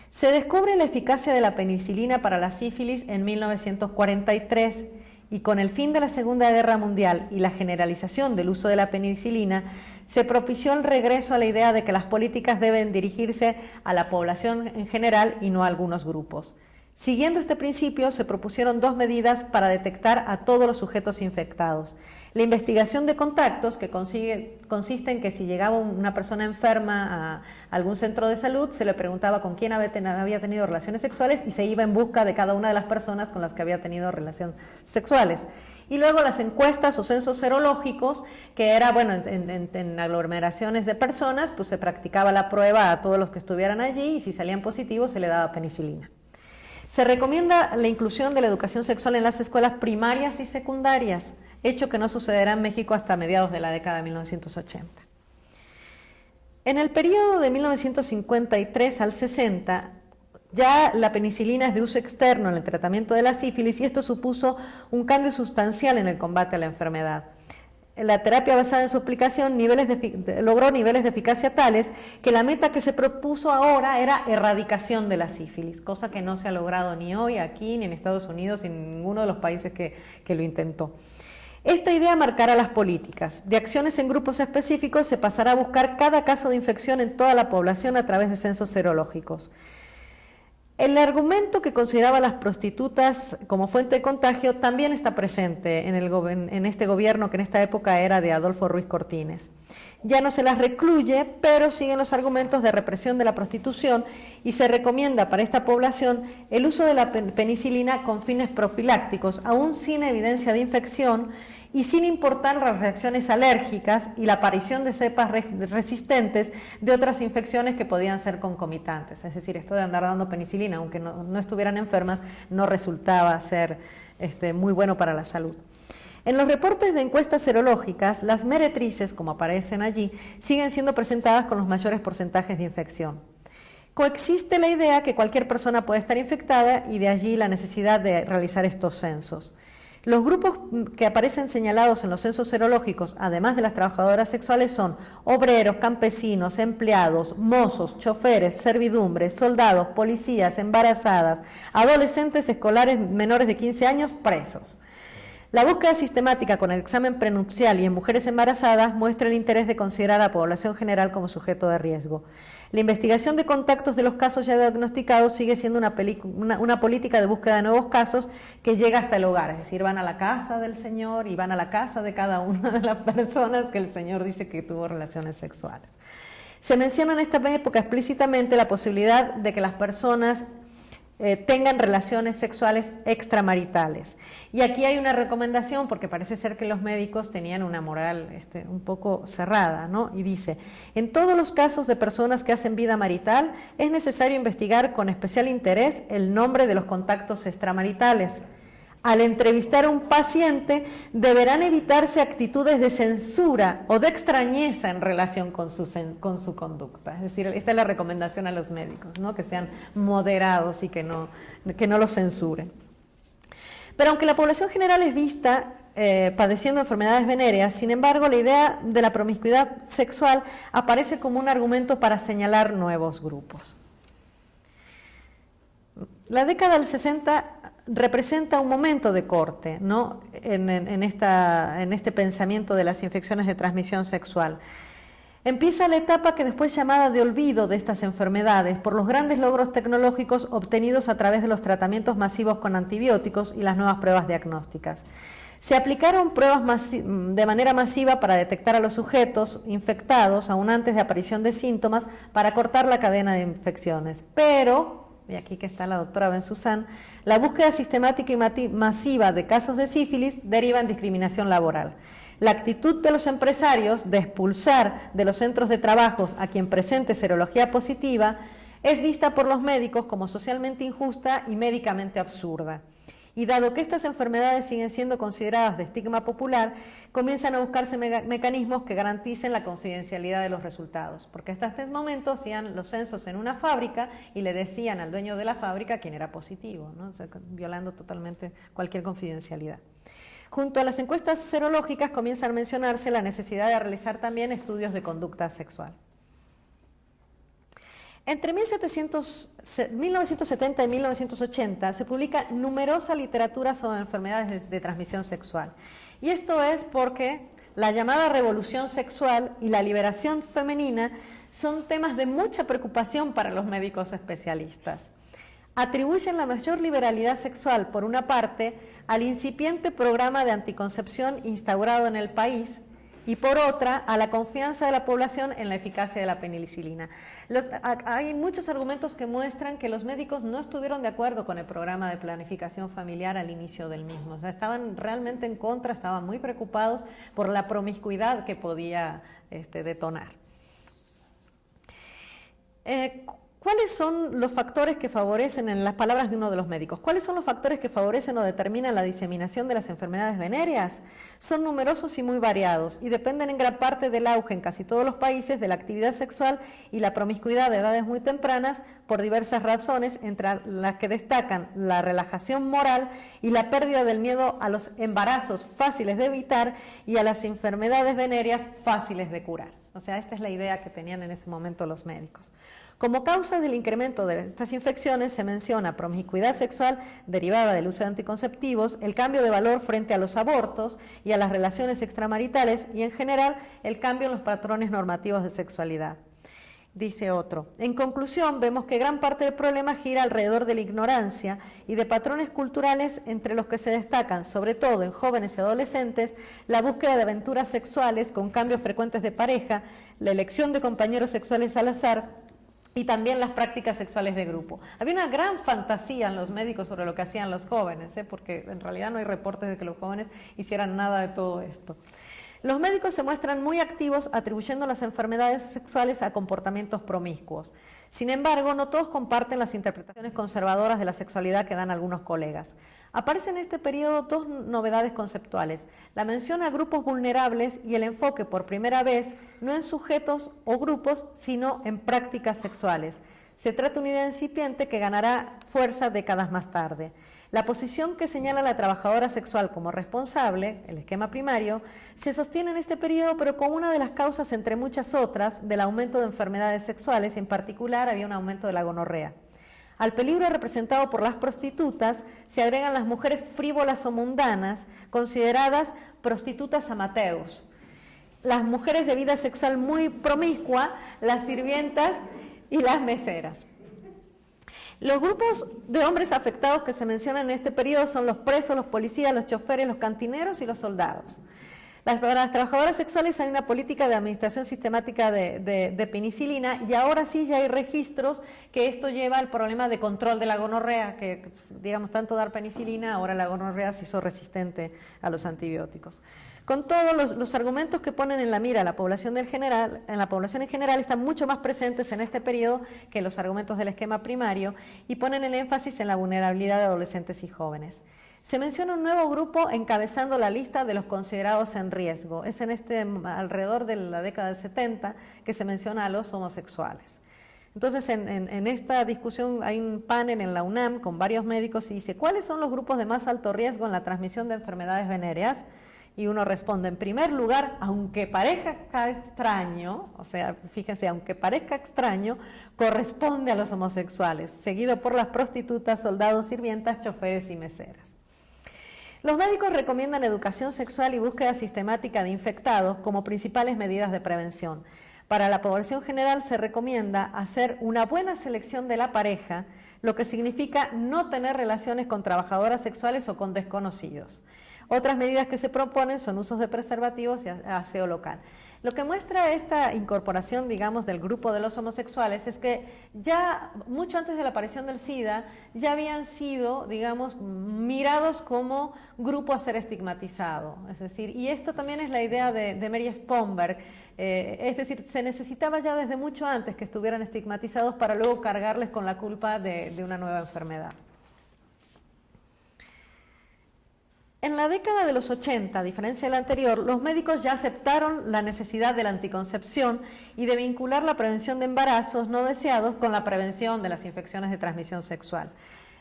Speaker 2: Se descubre la eficacia de la penicilina para la sífilis en 1943 y con el fin de la Segunda Guerra Mundial y la generalización del uso de la penicilina, se propició el regreso a la idea de que las políticas deben dirigirse a la población en general y no a algunos grupos. Siguiendo este principio, se propusieron 2 medidas para detectar a todos los sujetos infectados. La investigación de contactos, que consiste en que si llegaba una persona enferma a algún centro de salud, se le preguntaba con quién había tenido relaciones sexuales y se iba en busca de cada una de las personas con las que había tenido relaciones sexuales. Y luego las encuestas o censos serológicos, que era, bueno, en aglomeraciones de personas, pues se practicaba la prueba a todos los que estuvieran allí y si salían positivos se le daba penicilina. Se recomienda la inclusión de la educación sexual en las escuelas primarias y secundarias, hecho que no sucederá en México hasta mediados de la década de 1980. En el periodo de 1953 al 60, ya la penicilina es de uso externo en el tratamiento de la sífilis y esto supuso un cambio sustancial en el combate a la enfermedad. La terapia basada en su aplicación logró niveles de eficacia tales que la meta que se propuso ahora era erradicación de la sífilis, cosa que no se ha logrado ni hoy aquí, ni en Estados Unidos, ni en ninguno de los países que lo intentó. Esta idea marcará las políticas. De acciones en grupos específicos se pasará a buscar cada caso de infección en toda la población a través de censos serológicos. El argumento que consideraba a las prostitutas como fuente de contagio también está presente en este gobierno que en esta época era de Adolfo Ruiz Cortines. Ya no se las recluye, pero siguen los argumentos de represión de la prostitución y se recomienda para esta población el uso de la penicilina con fines profilácticos, aún sin evidencia de infección y sin importar las reacciones alérgicas y la aparición de cepas resistentes de otras infecciones que podían ser concomitantes. Es decir, esto de andar dando penicilina, aunque no estuvieran enfermas, no resultaba ser muy bueno para la salud. En los reportes de encuestas serológicas, las meretrices, como aparecen allí, siguen siendo presentadas con los mayores porcentajes de infección. Coexiste la idea que cualquier persona puede estar infectada y de allí la necesidad de realizar estos censos. Los grupos que aparecen señalados en los censos serológicos, además de las trabajadoras sexuales, son obreros, campesinos, empleados, mozos, choferes, servidumbres, soldados, policías, embarazadas, adolescentes escolares menores de 15 años, presos. La búsqueda sistemática con el examen prenupcial y en mujeres embarazadas muestra el interés de considerar a la población general como sujeto de riesgo. La investigación de contactos de los casos ya diagnosticados sigue siendo una política de búsqueda de nuevos casos que llega hasta el hogar, es decir, van a la casa del señor y van a la casa de cada una de las personas que el señor dice que tuvo relaciones sexuales. Se menciona en esta época explícitamente la posibilidad de que las personas tengan relaciones sexuales extramaritales. Y aquí hay una recomendación, porque parece ser que los médicos tenían una moral un poco cerrada, ¿no? Y dice, en todos los casos de personas que hacen vida marital, es necesario investigar con especial interés el nombre de los contactos extramaritales. Al entrevistar a un paciente, deberán evitarse actitudes de censura o de extrañeza en relación con su conducta. Es decir, esa es la recomendación a los médicos, ¿no? Que sean moderados y que no los censuren. Pero aunque la población general es vista padeciendo enfermedades venéreas, sin embargo, la idea de la promiscuidad sexual aparece como un argumento para señalar nuevos grupos. La década del 60 representa un momento de corte, ¿no? en este pensamiento de las infecciones de transmisión sexual. Empieza la etapa que después llamada de olvido de estas enfermedades por los grandes logros tecnológicos obtenidos a través de los tratamientos masivos con antibióticos y las nuevas pruebas diagnósticas. Se aplicaron pruebas de manera masiva para detectar a los sujetos infectados aún antes de aparición de síntomas para cortar la cadena de infecciones. Pero, y aquí que está la doctora Bensuzán, la búsqueda sistemática y masiva de casos de sífilis deriva en discriminación laboral. La actitud de los empresarios de expulsar de los centros de trabajo a quien presente serología positiva es vista por los médicos como socialmente injusta y médicamente absurda. Y dado que estas enfermedades siguen siendo consideradas de estigma popular, comienzan a buscarse mecanismos que garanticen la confidencialidad de los resultados. Porque hasta este momento hacían los censos en una fábrica y le decían al dueño de la fábrica quién era positivo, ¿no? O sea, violando totalmente cualquier confidencialidad. Junto a las encuestas serológicas comienza a mencionarse la necesidad de realizar también estudios de conducta sexual. Entre 1970 y 1980 se publica numerosa literatura sobre enfermedades de transmisión sexual. Y esto es porque la llamada revolución sexual y la liberación femenina son temas de mucha preocupación para los médicos especialistas. Atribuyen la mayor liberalidad sexual, por una parte, al incipiente programa de anticoncepción instaurado en el país, y por otra, a la confianza de la población en la eficacia de la penicilina. Hay muchos argumentos que muestran que los médicos no estuvieron de acuerdo con el programa de planificación familiar al inicio del mismo. O sea, estaban realmente en contra, estaban muy preocupados por la promiscuidad que podía detonar. ¿Cuáles son los factores que favorecen, en las palabras de uno de los médicos, cuáles son los factores que favorecen o determinan la diseminación de las enfermedades venéreas? Son numerosos y muy variados y dependen en gran parte del auge en casi todos los países de la actividad sexual y la promiscuidad de edades muy tempranas por diversas razones, entre las que destacan la relajación moral y la pérdida del miedo a los embarazos fáciles de evitar y a las enfermedades venéreas fáciles de curar. O sea, esta es la idea que tenían en ese momento los médicos. Como causa del incremento de estas infecciones se menciona promiscuidad sexual derivada del uso de anticonceptivos, el cambio de valor frente a los abortos y a las relaciones extramaritales y en general el cambio en los patrones normativos de sexualidad. Dice otro, en conclusión vemos que gran parte del problema gira alrededor de la ignorancia y de patrones culturales entre los que se destacan, sobre todo en jóvenes y adolescentes, la búsqueda de aventuras sexuales con cambios frecuentes de pareja, la elección de compañeros sexuales al azar, y también las prácticas sexuales de grupo. Había una gran fantasía en los médicos sobre lo que hacían los jóvenes, porque en realidad no hay reportes de que los jóvenes hicieran nada de todo esto. Los médicos se muestran muy activos atribuyendo las enfermedades sexuales a comportamientos promiscuos. Sin embargo, no todos comparten las interpretaciones conservadoras de la sexualidad que dan algunos colegas. Aparecen en este periodo dos novedades conceptuales, la mención a grupos vulnerables y el enfoque por primera vez no en sujetos o grupos, sino en prácticas sexuales. Se trata de una idea incipiente que ganará fuerza décadas más tarde. La posición que señala la trabajadora sexual como responsable, el esquema primario, se sostiene en este periodo, pero como una de las causas, entre muchas otras, del aumento de enfermedades sexuales. En particular, había un aumento de la gonorrea. Al peligro representado por las prostitutas se agregan las mujeres frívolas o mundanas, consideradas prostitutas amateurs. Las mujeres de vida sexual muy promiscua, las sirvientas y las meseras. Los grupos de hombres afectados que se mencionan en este periodo son los presos, los policías, los choferes, los cantineros y los soldados. Para las trabajadoras sexuales hay una política de administración sistemática de penicilina y ahora sí ya hay registros que esto lleva al problema de control de la gonorrea, que digamos tanto dar penicilina, ahora la gonorrea se hizo resistente a los antibióticos. Con todos los argumentos que ponen en la mira a la población en la población en general están mucho más presentes en este periodo que los argumentos del esquema primario y ponen el énfasis en la vulnerabilidad de adolescentes y jóvenes. Se menciona un nuevo grupo encabezando la lista de los considerados en riesgo. Es alrededor de la década del 70 que se menciona a los homosexuales. Entonces, en esta discusión hay un panel en la UNAM con varios médicos y dice, ¿cuáles son los grupos de más alto riesgo en la transmisión de enfermedades venéreas? Y uno responde, en primer lugar, aunque parezca extraño, o sea, fíjense, aunque parezca extraño, corresponde a los homosexuales, seguido por las prostitutas, soldados, sirvientas, choferes y meseras. Los médicos recomiendan educación sexual y búsqueda sistemática de infectados como principales medidas de prevención. Para la población general se recomienda hacer una buena selección de la pareja, lo que significa no tener relaciones con trabajadoras sexuales o con desconocidos. Otras medidas que se proponen son usos de preservativos y aseo local. Lo que muestra esta incorporación, digamos, del grupo de los homosexuales es que ya mucho antes de la aparición del SIDA ya habían sido, digamos, mirados como grupo a ser estigmatizado. Es decir, y esto también es la idea de Mary Spomberg, es decir, se necesitaba ya desde mucho antes que estuvieran estigmatizados para luego cargarles con la culpa de una nueva enfermedad. En la década de los 80, a diferencia de la anterior, los médicos ya aceptaron la necesidad de la anticoncepción y de vincular la prevención de embarazos no deseados con la prevención de las infecciones de transmisión sexual.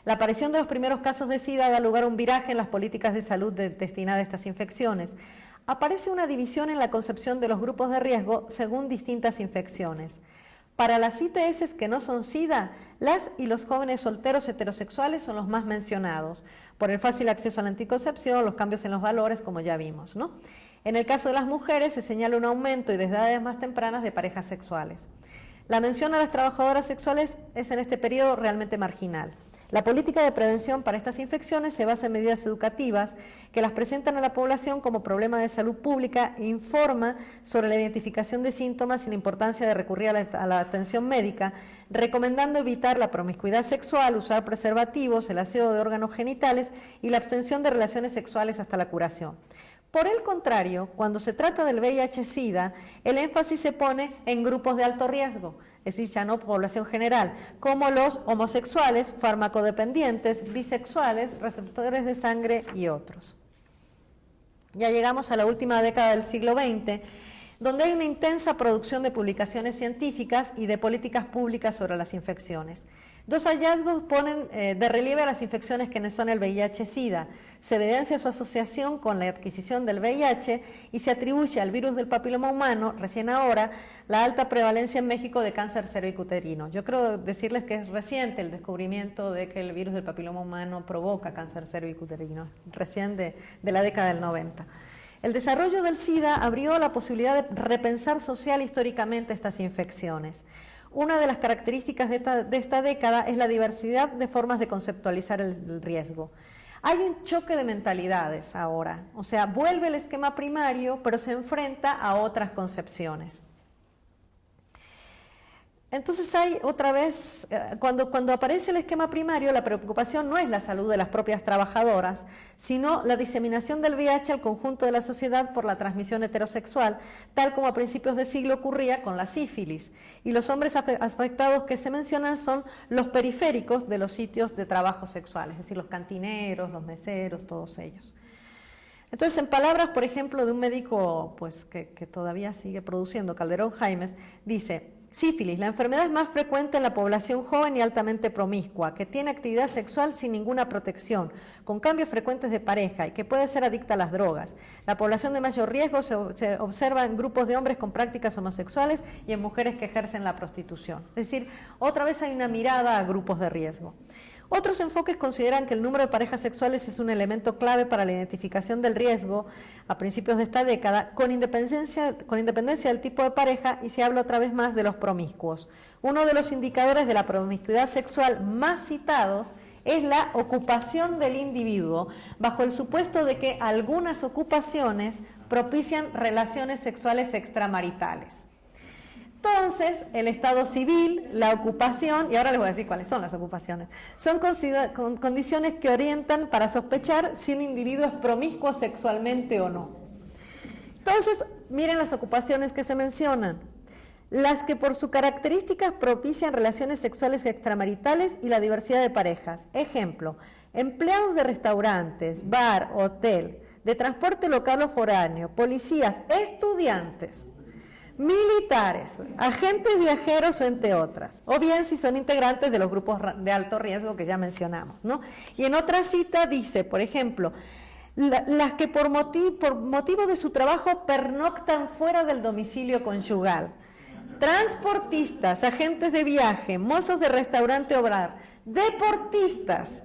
Speaker 2: La aparición de los primeros casos de SIDA da lugar a un viraje en las políticas de salud destinadas a estas infecciones. Aparece una división en la concepción de los grupos de riesgo según distintas infecciones. Para las ITS que no son SIDA, las y los jóvenes solteros heterosexuales son los más mencionados, por el fácil acceso a la anticoncepción, los cambios en los valores, como ya vimos, ¿no? En el caso de las mujeres se señala un aumento y desde edades más tempranas de parejas sexuales. La mención a las trabajadoras sexuales es en este periodo realmente marginal. La política de prevención para estas infecciones se basa en medidas educativas que las presentan a la población como problema de salud pública e informa sobre la identificación de síntomas y la importancia de recurrir a la atención médica, recomendando evitar la promiscuidad sexual, usar preservativos, el aseo de órganos genitales y la abstención de relaciones sexuales hasta la curación. Por el contrario, cuando se trata del VIH-Sida, el énfasis se pone en grupos de alto riesgo, es decir, ya no población general, como los homosexuales, farmacodependientes, bisexuales, receptores de sangre y otros. Ya llegamos a la última década del siglo XX, donde hay una intensa producción de publicaciones científicas y de políticas públicas sobre las infecciones. Dos hallazgos ponen de relieve a las infecciones que no son el VIH-Sida. Se evidencia su asociación con la adquisición del VIH y se atribuye al virus del papiloma humano, recién ahora, la alta prevalencia en México de cáncer cervicuterino. Yo creo decirles que es reciente el descubrimiento de que el virus del papiloma humano provoca cáncer cervicuterino, recién de la década del 90. El desarrollo del SIDA abrió la posibilidad de repensar social históricamente estas infecciones. Una de las características de esta década es la diversidad de formas de conceptualizar el riesgo. Hay un choque de mentalidades ahora, o sea, vuelve el esquema primario, pero se enfrenta a otras concepciones. Entonces hay otra vez, cuando aparece el esquema primario, la preocupación no es la salud de las propias trabajadoras, sino la diseminación del VIH al conjunto de la sociedad por la transmisión heterosexual, tal como a principios de siglo ocurría con la sífilis. Y los hombres afectados que se mencionan son los periféricos de los sitios de trabajo sexual, es decir, los cantineros, los meseros, todos ellos. Entonces, en palabras, por ejemplo, de un médico pues, que todavía sigue produciendo, Calderón Jaimes, dice: sífilis, la enfermedad es más frecuente en la población joven y altamente promiscua, que tiene actividad sexual sin ninguna protección, con cambios frecuentes de pareja y que puede ser adicta a las drogas. La población de mayor riesgo se observa en grupos de hombres con prácticas homosexuales y en mujeres que ejercen la prostitución. Es decir, otra vez hay una mirada a grupos de riesgo. Otros enfoques consideran que el número de parejas sexuales es un elemento clave para la identificación del riesgo a principios de esta década, con independencia del tipo de pareja, y se habla otra vez más de los promiscuos. Uno de los indicadores de la promiscuidad sexual más citados es la ocupación del individuo, bajo el supuesto de que algunas ocupaciones propician relaciones sexuales extramaritales. Entonces, el estado civil, la ocupación, y ahora les voy a decir cuáles son las ocupaciones, son condiciones que orientan para sospechar si un individuo es promiscuo sexualmente o no. Entonces, miren las ocupaciones que se mencionan: las que por sus características propician relaciones sexuales extramaritales y la diversidad de parejas. Ejemplo: empleados de restaurantes, bar, hotel, de transporte local o foráneo, policías, estudiantes, militares, agentes viajeros, entre otras, o bien si son integrantes de los grupos de alto riesgo que ya mencionamos, ¿no? Y en otra cita dice, por ejemplo, las que por motivo de su trabajo pernoctan fuera del domicilio conyugal, transportistas, agentes de viaje, mozos de restaurante o bar, deportistas,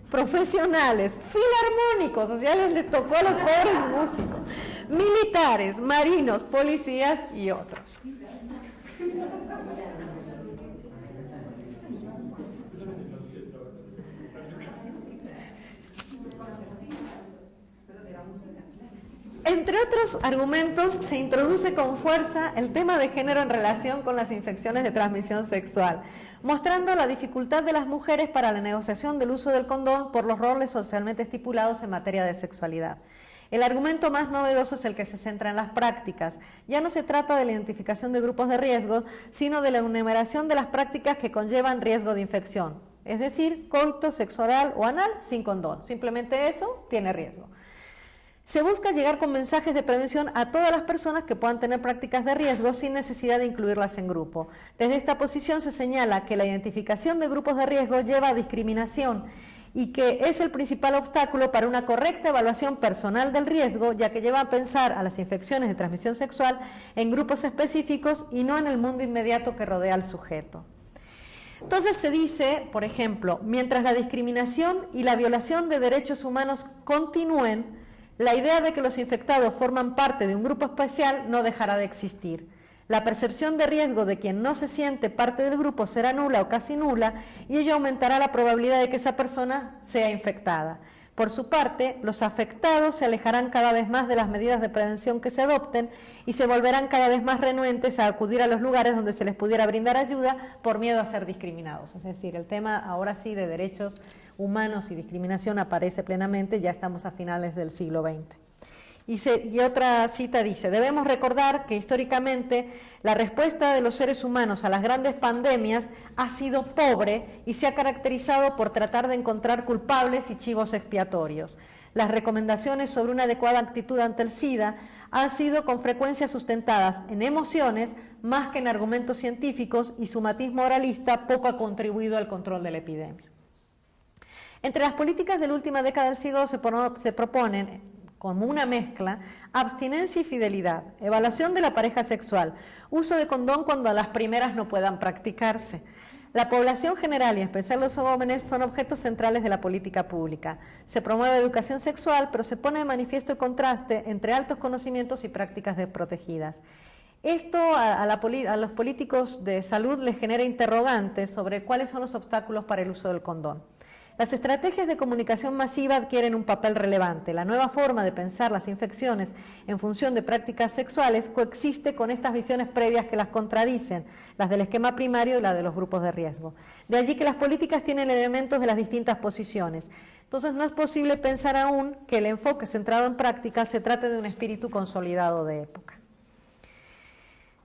Speaker 2: profesionales, filarmónicos, o sea, les tocó a los pobres músicos, militares, marinos, policías y otros. Entre otros argumentos, se introduce con fuerza el tema de género en relación con las infecciones de transmisión sexual, mostrando la dificultad de las mujeres para la negociación del uso del condón por los roles socialmente estipulados en materia de sexualidad. El argumento más novedoso es el que se centra en las prácticas. Ya no se trata de la identificación de grupos de riesgo, sino de la enumeración de las prácticas que conllevan riesgo de infección, es decir, coito, sexo oral o anal sin condón. Simplemente eso tiene riesgo. Se busca llegar con mensajes de prevención a todas las personas que puedan tener prácticas de riesgo sin necesidad de incluirlas en grupo. Desde esta posición se señala que la identificación de grupos de riesgo lleva a discriminación y que es el principal obstáculo para una correcta evaluación personal del riesgo, ya que lleva a pensar a las infecciones de transmisión sexual en grupos específicos y no en el mundo inmediato que rodea al sujeto. Entonces se dice, por ejemplo, mientras la discriminación y la violación de derechos humanos continúen, la idea de que los infectados forman parte de un grupo especial no dejará de existir. La percepción de riesgo de quien no se siente parte del grupo será nula o casi nula y ello aumentará la probabilidad de que esa persona sea infectada. Por su parte, los afectados se alejarán cada vez más de las medidas de prevención que se adopten y se volverán cada vez más renuentes a acudir a los lugares donde se les pudiera brindar ayuda por miedo a ser discriminados. Es decir, el tema ahora sí de derechos humanos y discriminación aparece plenamente, ya estamos a finales del siglo XX. Y otra cita dice, debemos recordar que históricamente la respuesta de los seres humanos a las grandes pandemias ha sido pobre y se ha caracterizado por tratar de encontrar culpables y chivos expiatorios. Las recomendaciones sobre una adecuada actitud ante el SIDA han sido con frecuencia sustentadas en emociones más que en argumentos científicos y su matiz moralista poco ha contribuido al control de la epidemia. Entre las políticas de la última década del siglo se proponen, como una mezcla, abstinencia y fidelidad, evaluación de la pareja sexual, uso de condón cuando las primeras no puedan practicarse. La población general y en especial los jóvenes son objetos centrales de la política pública. Se promueve educación sexual, pero se pone de manifiesto el contraste entre altos conocimientos y prácticas desprotegidas. Esto a los políticos de salud les genera interrogantes sobre cuáles son los obstáculos para el uso del condón. Las estrategias de comunicación masiva adquieren un papel relevante. La nueva forma de pensar las infecciones en función de prácticas sexuales coexiste con estas visiones previas que las contradicen, las del esquema primario y la de los grupos de riesgo. De allí que las políticas tienen elementos de las distintas posiciones. Entonces no es posible pensar aún que el enfoque centrado en prácticas se trate de un espíritu consolidado de época.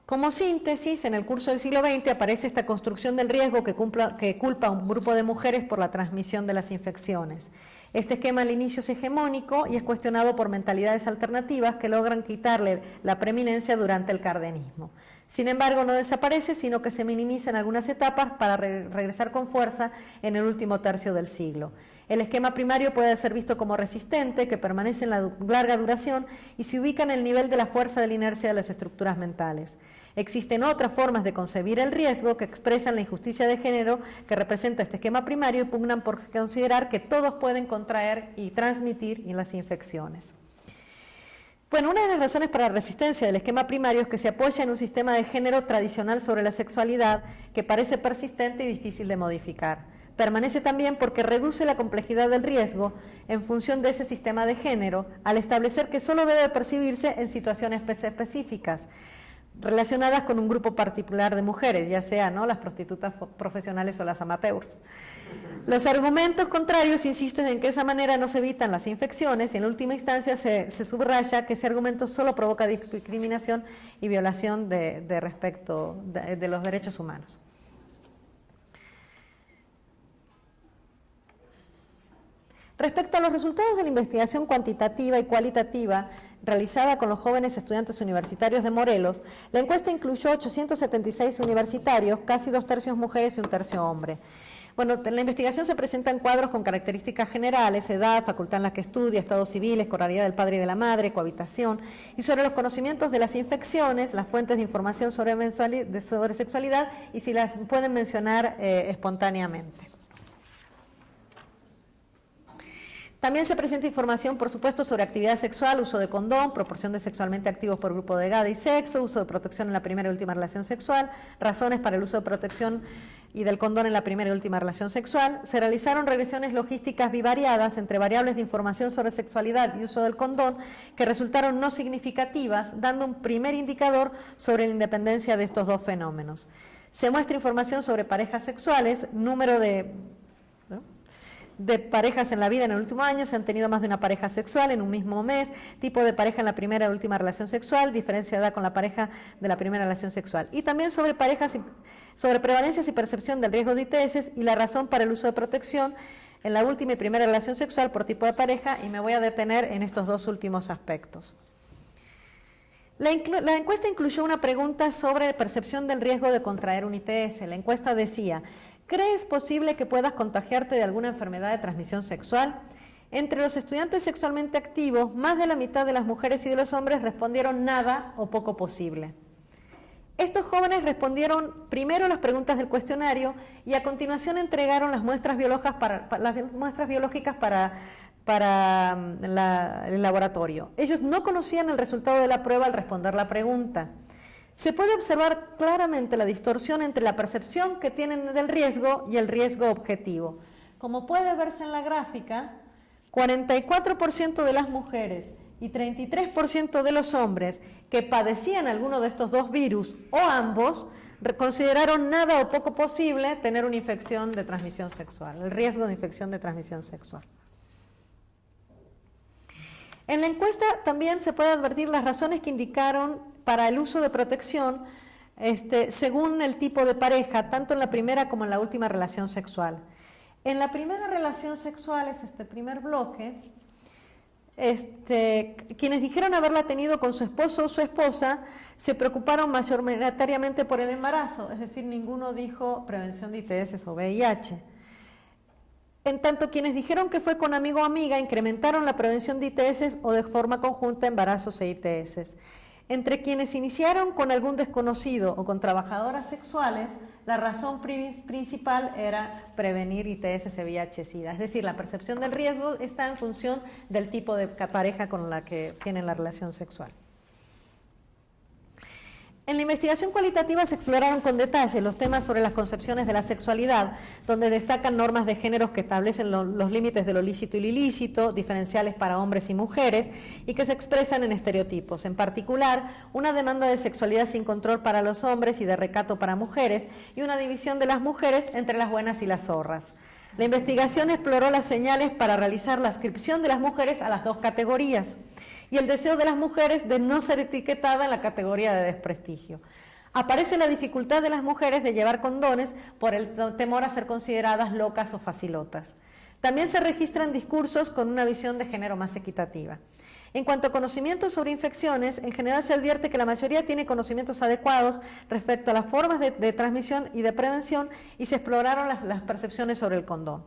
Speaker 2: Como síntesis, en el curso del siglo XX aparece esta construcción del riesgo que culpa a un grupo de mujeres por la transmisión de las infecciones. Este esquema al inicio es hegemónico y es cuestionado por mentalidades alternativas que logran quitarle la preeminencia durante el cardenismo. Sin embargo, no desaparece, sino que se minimiza en algunas etapas para regresar con fuerza en el último tercio del siglo. El esquema primario puede ser visto como resistente, que permanece en la larga duración y se ubica en el nivel de la fuerza de la inercia de las estructuras mentales. Existen otras formas de concebir el riesgo que expresan la injusticia de género que representa este esquema primario y pugnan por considerar que todos pueden contraer y transmitir las infecciones. Bueno, una de las razones para la resistencia del esquema primario es que se apoya en un sistema de género tradicional sobre la sexualidad que parece persistente y difícil de modificar. Permanece también porque reduce la complejidad del riesgo en función de ese sistema de género al establecer que solo debe percibirse en situaciones específicas relacionadas con un grupo particular de mujeres, ya sea las prostitutas profesionales o las amateurs. Los argumentos contrarios insisten en que de esa manera no se evitan las infecciones y en última instancia se subraya que ese argumento solo provoca discriminación y violación de los derechos humanos. Respecto a los resultados de la investigación cuantitativa y cualitativa realizada con los jóvenes estudiantes universitarios de Morelos, la encuesta incluyó 876 universitarios, casi 2/3 mujeres y 1/3 hombres. Bueno, en la investigación se presentan cuadros con características generales, edad, facultad en la que estudia, estados civiles, escolaridad del padre y de la madre, cohabitación, y sobre los conocimientos de las infecciones, las fuentes de información sobre sexualidad y si las pueden mencionar espontáneamente. También se presenta información, por supuesto, sobre actividad sexual, uso de condón, proporción de sexualmente activos por grupo de edad y sexo, uso de protección en la primera y última relación sexual, razones para el uso de protección y del condón en la primera y última relación sexual. Se realizaron regresiones logísticas bivariadas entre variables de información sobre sexualidad y uso del condón que resultaron no significativas, dando un primer indicador sobre la independencia de estos dos fenómenos. Se muestra información sobre parejas sexuales, número de parejas en la vida en el último año, se han tenido más de una pareja sexual en un mismo mes, tipo de pareja en la primera y última relación sexual, diferencia de edad con la pareja de la primera relación sexual. Y también sobre sobre prevalencias y percepción del riesgo de ITS y la razón para el uso de protección en la última y primera relación sexual por tipo de pareja, y me voy a detener en estos dos últimos aspectos. La encuesta incluyó una pregunta sobre percepción del riesgo de contraer un ITS. La encuesta decía: ¿crees posible que puedas contagiarte de alguna enfermedad de transmisión sexual? Entre los estudiantes sexualmente activos, más de la mitad de las mujeres y de los hombres respondieron nada o poco posible. Estos jóvenes respondieron primero las preguntas del cuestionario y a continuación entregaron las muestras biológicas para el laboratorio. Ellos no conocían el resultado de la prueba al responder la pregunta. Se puede observar claramente la distorsión entre la percepción que tienen del riesgo y el riesgo objetivo. Como puede verse en la gráfica, 44% de las mujeres y 33% de los hombres que padecían alguno de estos dos virus o ambos consideraron nada o poco posible tener una infección de transmisión sexual, el riesgo de infección de transmisión sexual. En la encuesta también se puede advertir las razones que indicaron para el uso de protección según el tipo de pareja, tanto en la primera como en la última relación sexual. En la primera relación sexual, es este primer bloque, quienes dijeron haberla tenido con su esposo o su esposa se preocuparon mayoritariamente por el embarazo, es decir, ninguno dijo prevención de ITS o VIH. En tanto, quienes dijeron que fue con amigo o amiga incrementaron la prevención de ITS o de forma conjunta embarazos e ITS. Entre quienes iniciaron con algún desconocido o con trabajadoras sexuales, la razón principal era prevenir ITS, VIH, SIDA. Es decir, la percepción del riesgo está en función del tipo de pareja con la que tienen la relación sexual. En la investigación cualitativa se exploraron con detalle los temas sobre las concepciones de la sexualidad, donde destacan normas de géneros que establecen los límites de lo lícito y lo ilícito, diferenciales para hombres y mujeres, y que se expresan en estereotipos. En particular, una demanda de sexualidad sin control para los hombres y de recato para mujeres, y una división de las mujeres entre las buenas y las zorras. La investigación exploró las señales para realizar la adscripción de las mujeres a las dos categorías, y el deseo de las mujeres de no ser etiquetada en la categoría de desprestigio. Aparece la dificultad de las mujeres de llevar condones por el temor a ser consideradas locas o facilotas. También se registran discursos con una visión de género más equitativa. En cuanto a conocimientos sobre infecciones, en general se advierte que la mayoría tiene conocimientos adecuados respecto a las formas de transmisión y de prevención, y se exploraron las percepciones sobre el condón.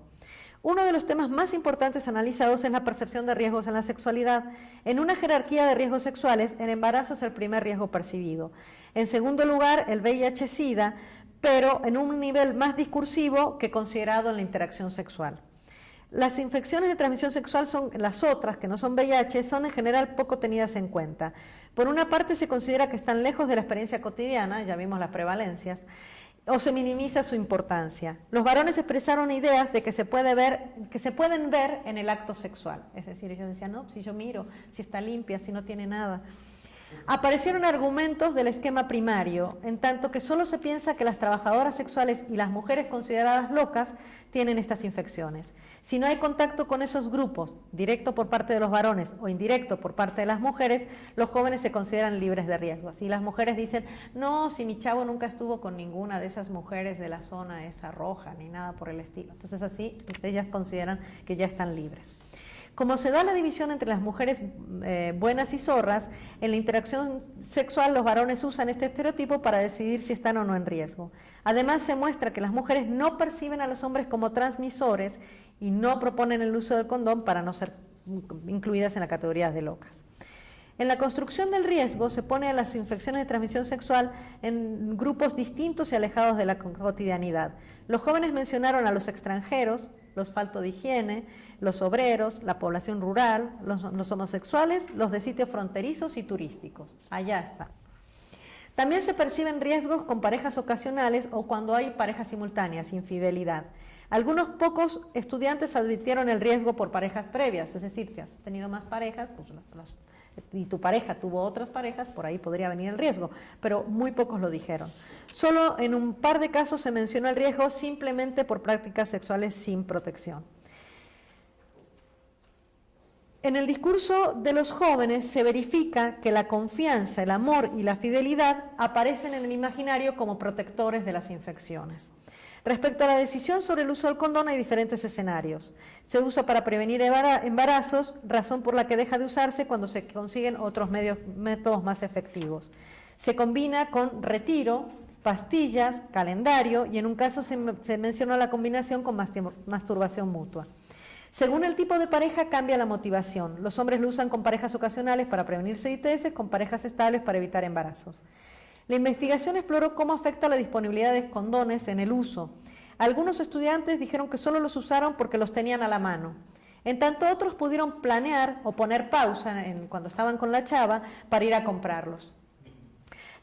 Speaker 2: Uno de los temas más importantes analizados es la percepción de riesgos en la sexualidad. En una jerarquía de riesgos sexuales, el embarazo es el primer riesgo percibido. En segundo lugar, el VIH-Sida, pero en un nivel más discursivo que considerado en la interacción sexual. Las infecciones de transmisión sexual son las otras, que no son VIH, son en general poco tenidas en cuenta. Por una parte se considera que están lejos de la experiencia cotidiana, ya vimos las prevalencias, o se minimiza su importancia. Los varones expresaron ideas de que se pueden ver en el acto sexual. Es decir, ellos decían, no, si yo miro, si está limpia, si no tiene nada. Aparecieron argumentos del esquema primario, en tanto que solo se piensa que las trabajadoras sexuales y las mujeres consideradas locas tienen estas infecciones. Si no hay contacto con esos grupos, directo por parte de los varones o indirecto por parte de las mujeres, los jóvenes se consideran libres de riesgo. Así las mujeres dicen, no, si mi chavo nunca estuvo con ninguna de esas mujeres de la zona esa roja, ni nada por el estilo. Entonces así, pues ellas consideran que ya están libres. Como se da la división entre las mujeres buenas y zorras, en la interacción sexual los varones usan este estereotipo para decidir si están o no en riesgo. Además se muestra que las mujeres no perciben a los hombres como transmisores y no proponen el uso del condón para no ser incluidas en la categoría de locas. En la construcción del riesgo se pone a las infecciones de transmisión sexual en grupos distintos y alejados de la cotidianidad. Los jóvenes mencionaron a los extranjeros, los faltos de higiene, los obreros, la población rural, los homosexuales, los de sitios fronterizos y turísticos. Allá está. También se perciben riesgos con parejas ocasionales o cuando hay parejas simultáneas, infidelidad. Algunos pocos estudiantes advirtieron el riesgo por parejas previas, es decir, que has tenido más parejas, pues y tu pareja tuvo otras parejas, por ahí podría venir el riesgo, pero muy pocos lo dijeron. Solo en un par de casos se mencionó el riesgo simplemente por prácticas sexuales sin protección. En el discurso de los jóvenes se verifica que la confianza, el amor y la fidelidad aparecen en el imaginario como protectores de las infecciones. Respecto a la decisión sobre el uso del condón hay diferentes escenarios. Se usa para prevenir embarazos, razón por la que deja de usarse cuando se consiguen otros métodos más efectivos. Se combina con retiro, pastillas, calendario y en un caso se mencionó la combinación con masturbación mutua. Según el tipo de pareja cambia la motivación. Los hombres lo usan con parejas ocasionales para prevenirse ITS, con parejas estables para evitar embarazos. La investigación exploró cómo afecta la disponibilidad de condones en el uso. Algunos estudiantes dijeron que solo los usaron porque los tenían a la mano. En tanto otros pudieron planear o poner pausa cuando estaban con la chava para ir a comprarlos.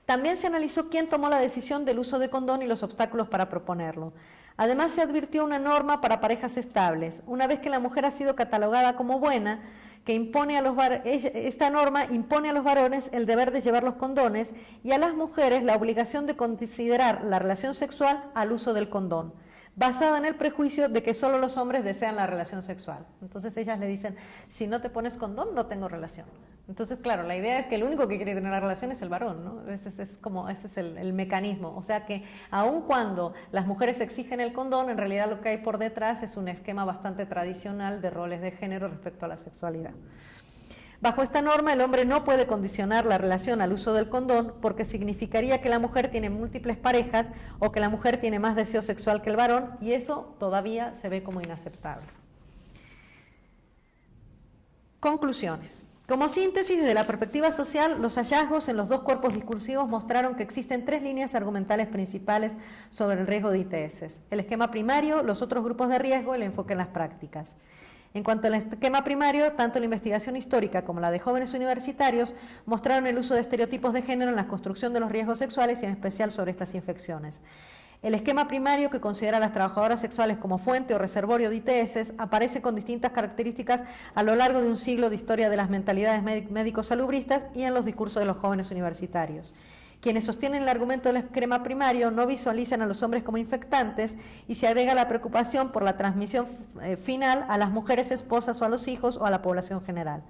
Speaker 2: También se analizó quién tomó la decisión del uso de condón y los obstáculos para proponerlo. Además se advirtió una norma para parejas estables. Una vez que la mujer ha sido catalogada como buena, esta norma impone a los varones el deber de llevar los condones y a las mujeres la obligación de considerar la relación sexual al uso del condón, basada en el prejuicio de que solo los hombres desean la relación sexual. Entonces ellas le dicen, si no te pones condón, no tengo relación. Entonces, claro, la idea es que el único que quiere tener la relación es el varón, ¿no? Ese es el mecanismo. O sea que, aun cuando las mujeres exigen el condón, en realidad lo que hay por detrás es un esquema bastante tradicional de roles de género respecto a la sexualidad. Bajo esta norma, el hombre no puede condicionar la relación al uso del condón porque significaría que la mujer tiene múltiples parejas o que la mujer tiene más deseo sexual que el varón, y eso todavía se ve como inaceptable. Conclusiones. Como síntesis, desde la perspectiva social, los hallazgos en los dos cuerpos discursivos mostraron que existen tres líneas argumentales principales sobre el riesgo de ITS: el esquema primario, los otros grupos de riesgo y el enfoque en las prácticas. En cuanto al esquema primario, tanto la investigación histórica como la de jóvenes universitarios mostraron el uso de estereotipos de género en la construcción de los riesgos sexuales y en especial sobre estas infecciones. El esquema primario, que considera a las trabajadoras sexuales como fuente o reservorio de ITS, aparece con distintas características a lo largo de un siglo de historia de las mentalidades médico-salubristas y en los discursos de los jóvenes universitarios. Quienes sostienen el argumento del esquema primario no visualizan a los hombres como infectantes y se agrega la preocupación por la transmisión final a las mujeres esposas o a los hijos o a la población general.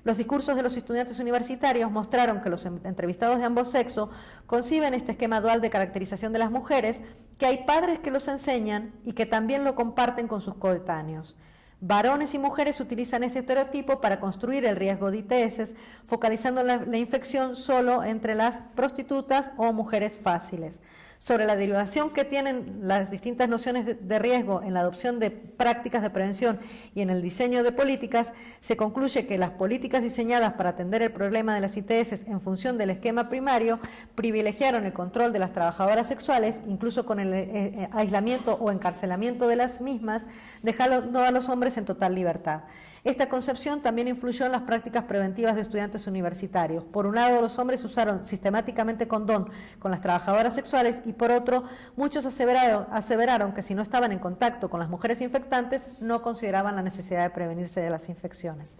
Speaker 2: Los discursos de los estudiantes universitarios mostraron que los entrevistados de ambos sexos conciben este esquema dual de caracterización de las mujeres, que hay padres que los enseñan y que también lo comparten con sus coetáneos. Varones y mujeres utilizan este estereotipo para construir el riesgo de ITS, focalizando la infección solo entre las prostitutas o mujeres fáciles. Sobre la derivación que tienen las distintas nociones de riesgo en la adopción de prácticas de prevención y en el diseño de políticas, se concluye que las políticas diseñadas para atender el problema de las ITS en función del esquema primario privilegiaron el control de las trabajadoras sexuales, incluso con el aislamiento o encarcelamiento de las mismas, dejando a los hombres en total libertad. Esta concepción también influyó en las prácticas preventivas de estudiantes universitarios. Por un lado, los hombres usaron sistemáticamente condón con las trabajadoras sexuales y por otro, muchos aseveraron que si no estaban en contacto con las mujeres infectantes, no consideraban la necesidad de prevenirse de las infecciones.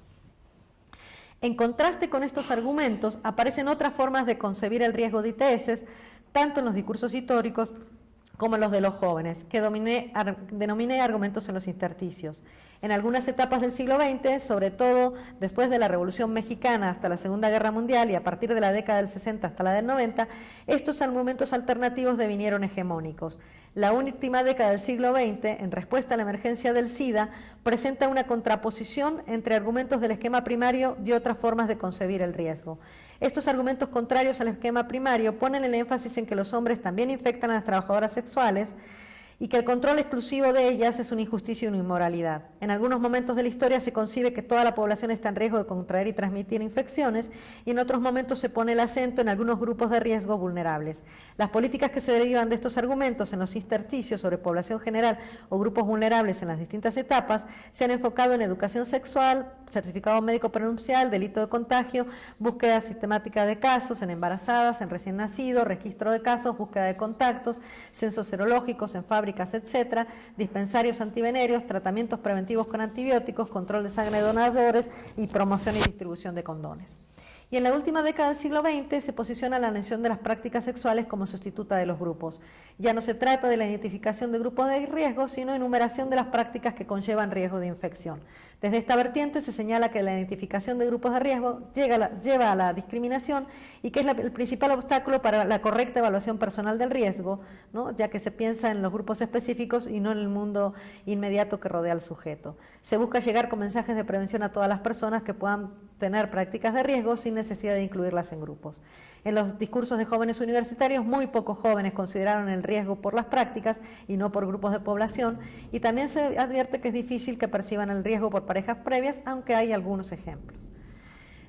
Speaker 2: En contraste con estos argumentos, aparecen otras formas de concebir el riesgo de ITS, tanto en los discursos históricos como los de los jóvenes, que denominé argumentos en los intersticios. En algunas etapas del siglo XX, sobre todo después de la Revolución Mexicana hasta la Segunda Guerra Mundial y a partir de la década del 60 hasta la del 90, estos argumentos alternativos devinieron hegemónicos. La última década del siglo XX, en respuesta a la emergencia del SIDA, presenta una contraposición entre argumentos del esquema primario y otras formas de concebir el riesgo. Estos argumentos contrarios al esquema primario ponen el énfasis en que los hombres también infectan a las trabajadoras sexuales y que el control exclusivo de ellas es una injusticia y una inmoralidad. En algunos momentos de la historia se concibe que toda la población está en riesgo de contraer y transmitir infecciones, y en otros momentos se pone el acento en algunos grupos de riesgo vulnerables. Las políticas que se derivan de estos argumentos en los intersticios sobre población general o grupos vulnerables en las distintas etapas se han enfocado en educación sexual, certificado médico prenupcial, delito de contagio, búsqueda sistemática de casos en embarazadas, en recién nacidos, registro de casos, búsqueda de contactos, censos serológicos en fábricas, etcétera, dispensarios antivenéreos, tratamientos preventivos con antibióticos, control de sangre de donadores y promoción y distribución de condones. Y en la última década del siglo XX se posiciona la mención de las prácticas sexuales como sustituta de los grupos. Ya no se trata de la identificación de grupos de riesgo, sino enumeración de las prácticas que conllevan riesgo de infección. Desde esta vertiente se señala que la identificación de grupos de riesgo lleva a la discriminación y que es el principal obstáculo para la correcta evaluación personal del riesgo, ¿no? Ya que se piensa en los grupos específicos y no en el mundo inmediato que rodea al sujeto. Se busca llegar con mensajes de prevención a todas las personas que puedan tener prácticas de riesgo sin necesidad de incluirlas en grupos. En los discursos de jóvenes universitarios, muy pocos jóvenes consideraron el riesgo por las prácticas y no por grupos de población, y también se advierte que es difícil que perciban el riesgo por parejas previas, aunque hay algunos ejemplos.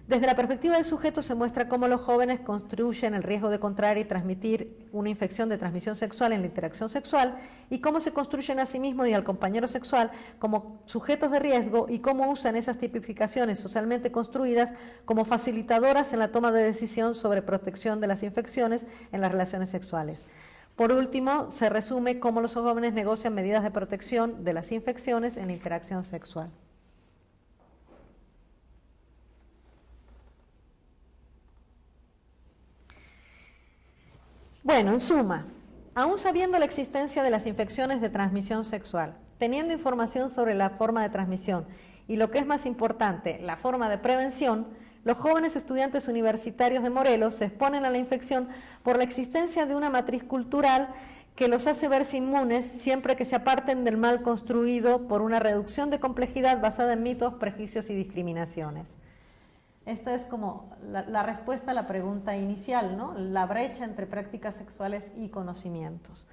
Speaker 2: Desde la perspectiva del sujeto se muestra cómo los jóvenes construyen el riesgo de contraer y transmitir una infección de transmisión sexual en la interacción sexual, y cómo se construyen a sí mismos y al compañero sexual como sujetos de riesgo, y cómo usan esas tipificaciones socialmente construidas como facilitadoras en la toma de decisión sobre protección de las infecciones en las relaciones sexuales. Por último, se resume cómo los jóvenes negocian medidas de protección de las infecciones en la interacción sexual. Bueno, en suma, aún sabiendo la existencia de las infecciones de transmisión sexual, teniendo información sobre la forma de transmisión y, lo que es más importante, la forma de prevención, los jóvenes estudiantes universitarios de Morelos se exponen a la infección por la existencia de una matriz cultural que los hace verse inmunes siempre que se aparten del mal construido por una reducción de complejidad basada en mitos, prejuicios y discriminaciones. Esta es como la respuesta a la pregunta inicial, ¿no? La brecha entre prácticas sexuales y conocimientos.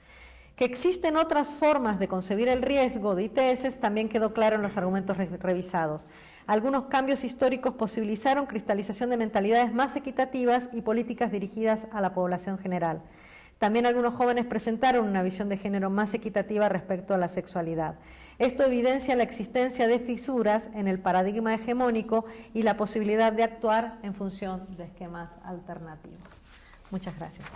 Speaker 2: Que existen otras formas de concebir el riesgo de ITS también quedó claro en los argumentos revisados. Algunos cambios históricos posibilitaron cristalización de mentalidades más equitativas y políticas dirigidas a la población general. También algunos jóvenes presentaron una visión de género más equitativa respecto a la sexualidad. Esto evidencia la existencia de fisuras en el paradigma hegemónico y la posibilidad de actuar en función de esquemas alternativos. Muchas gracias.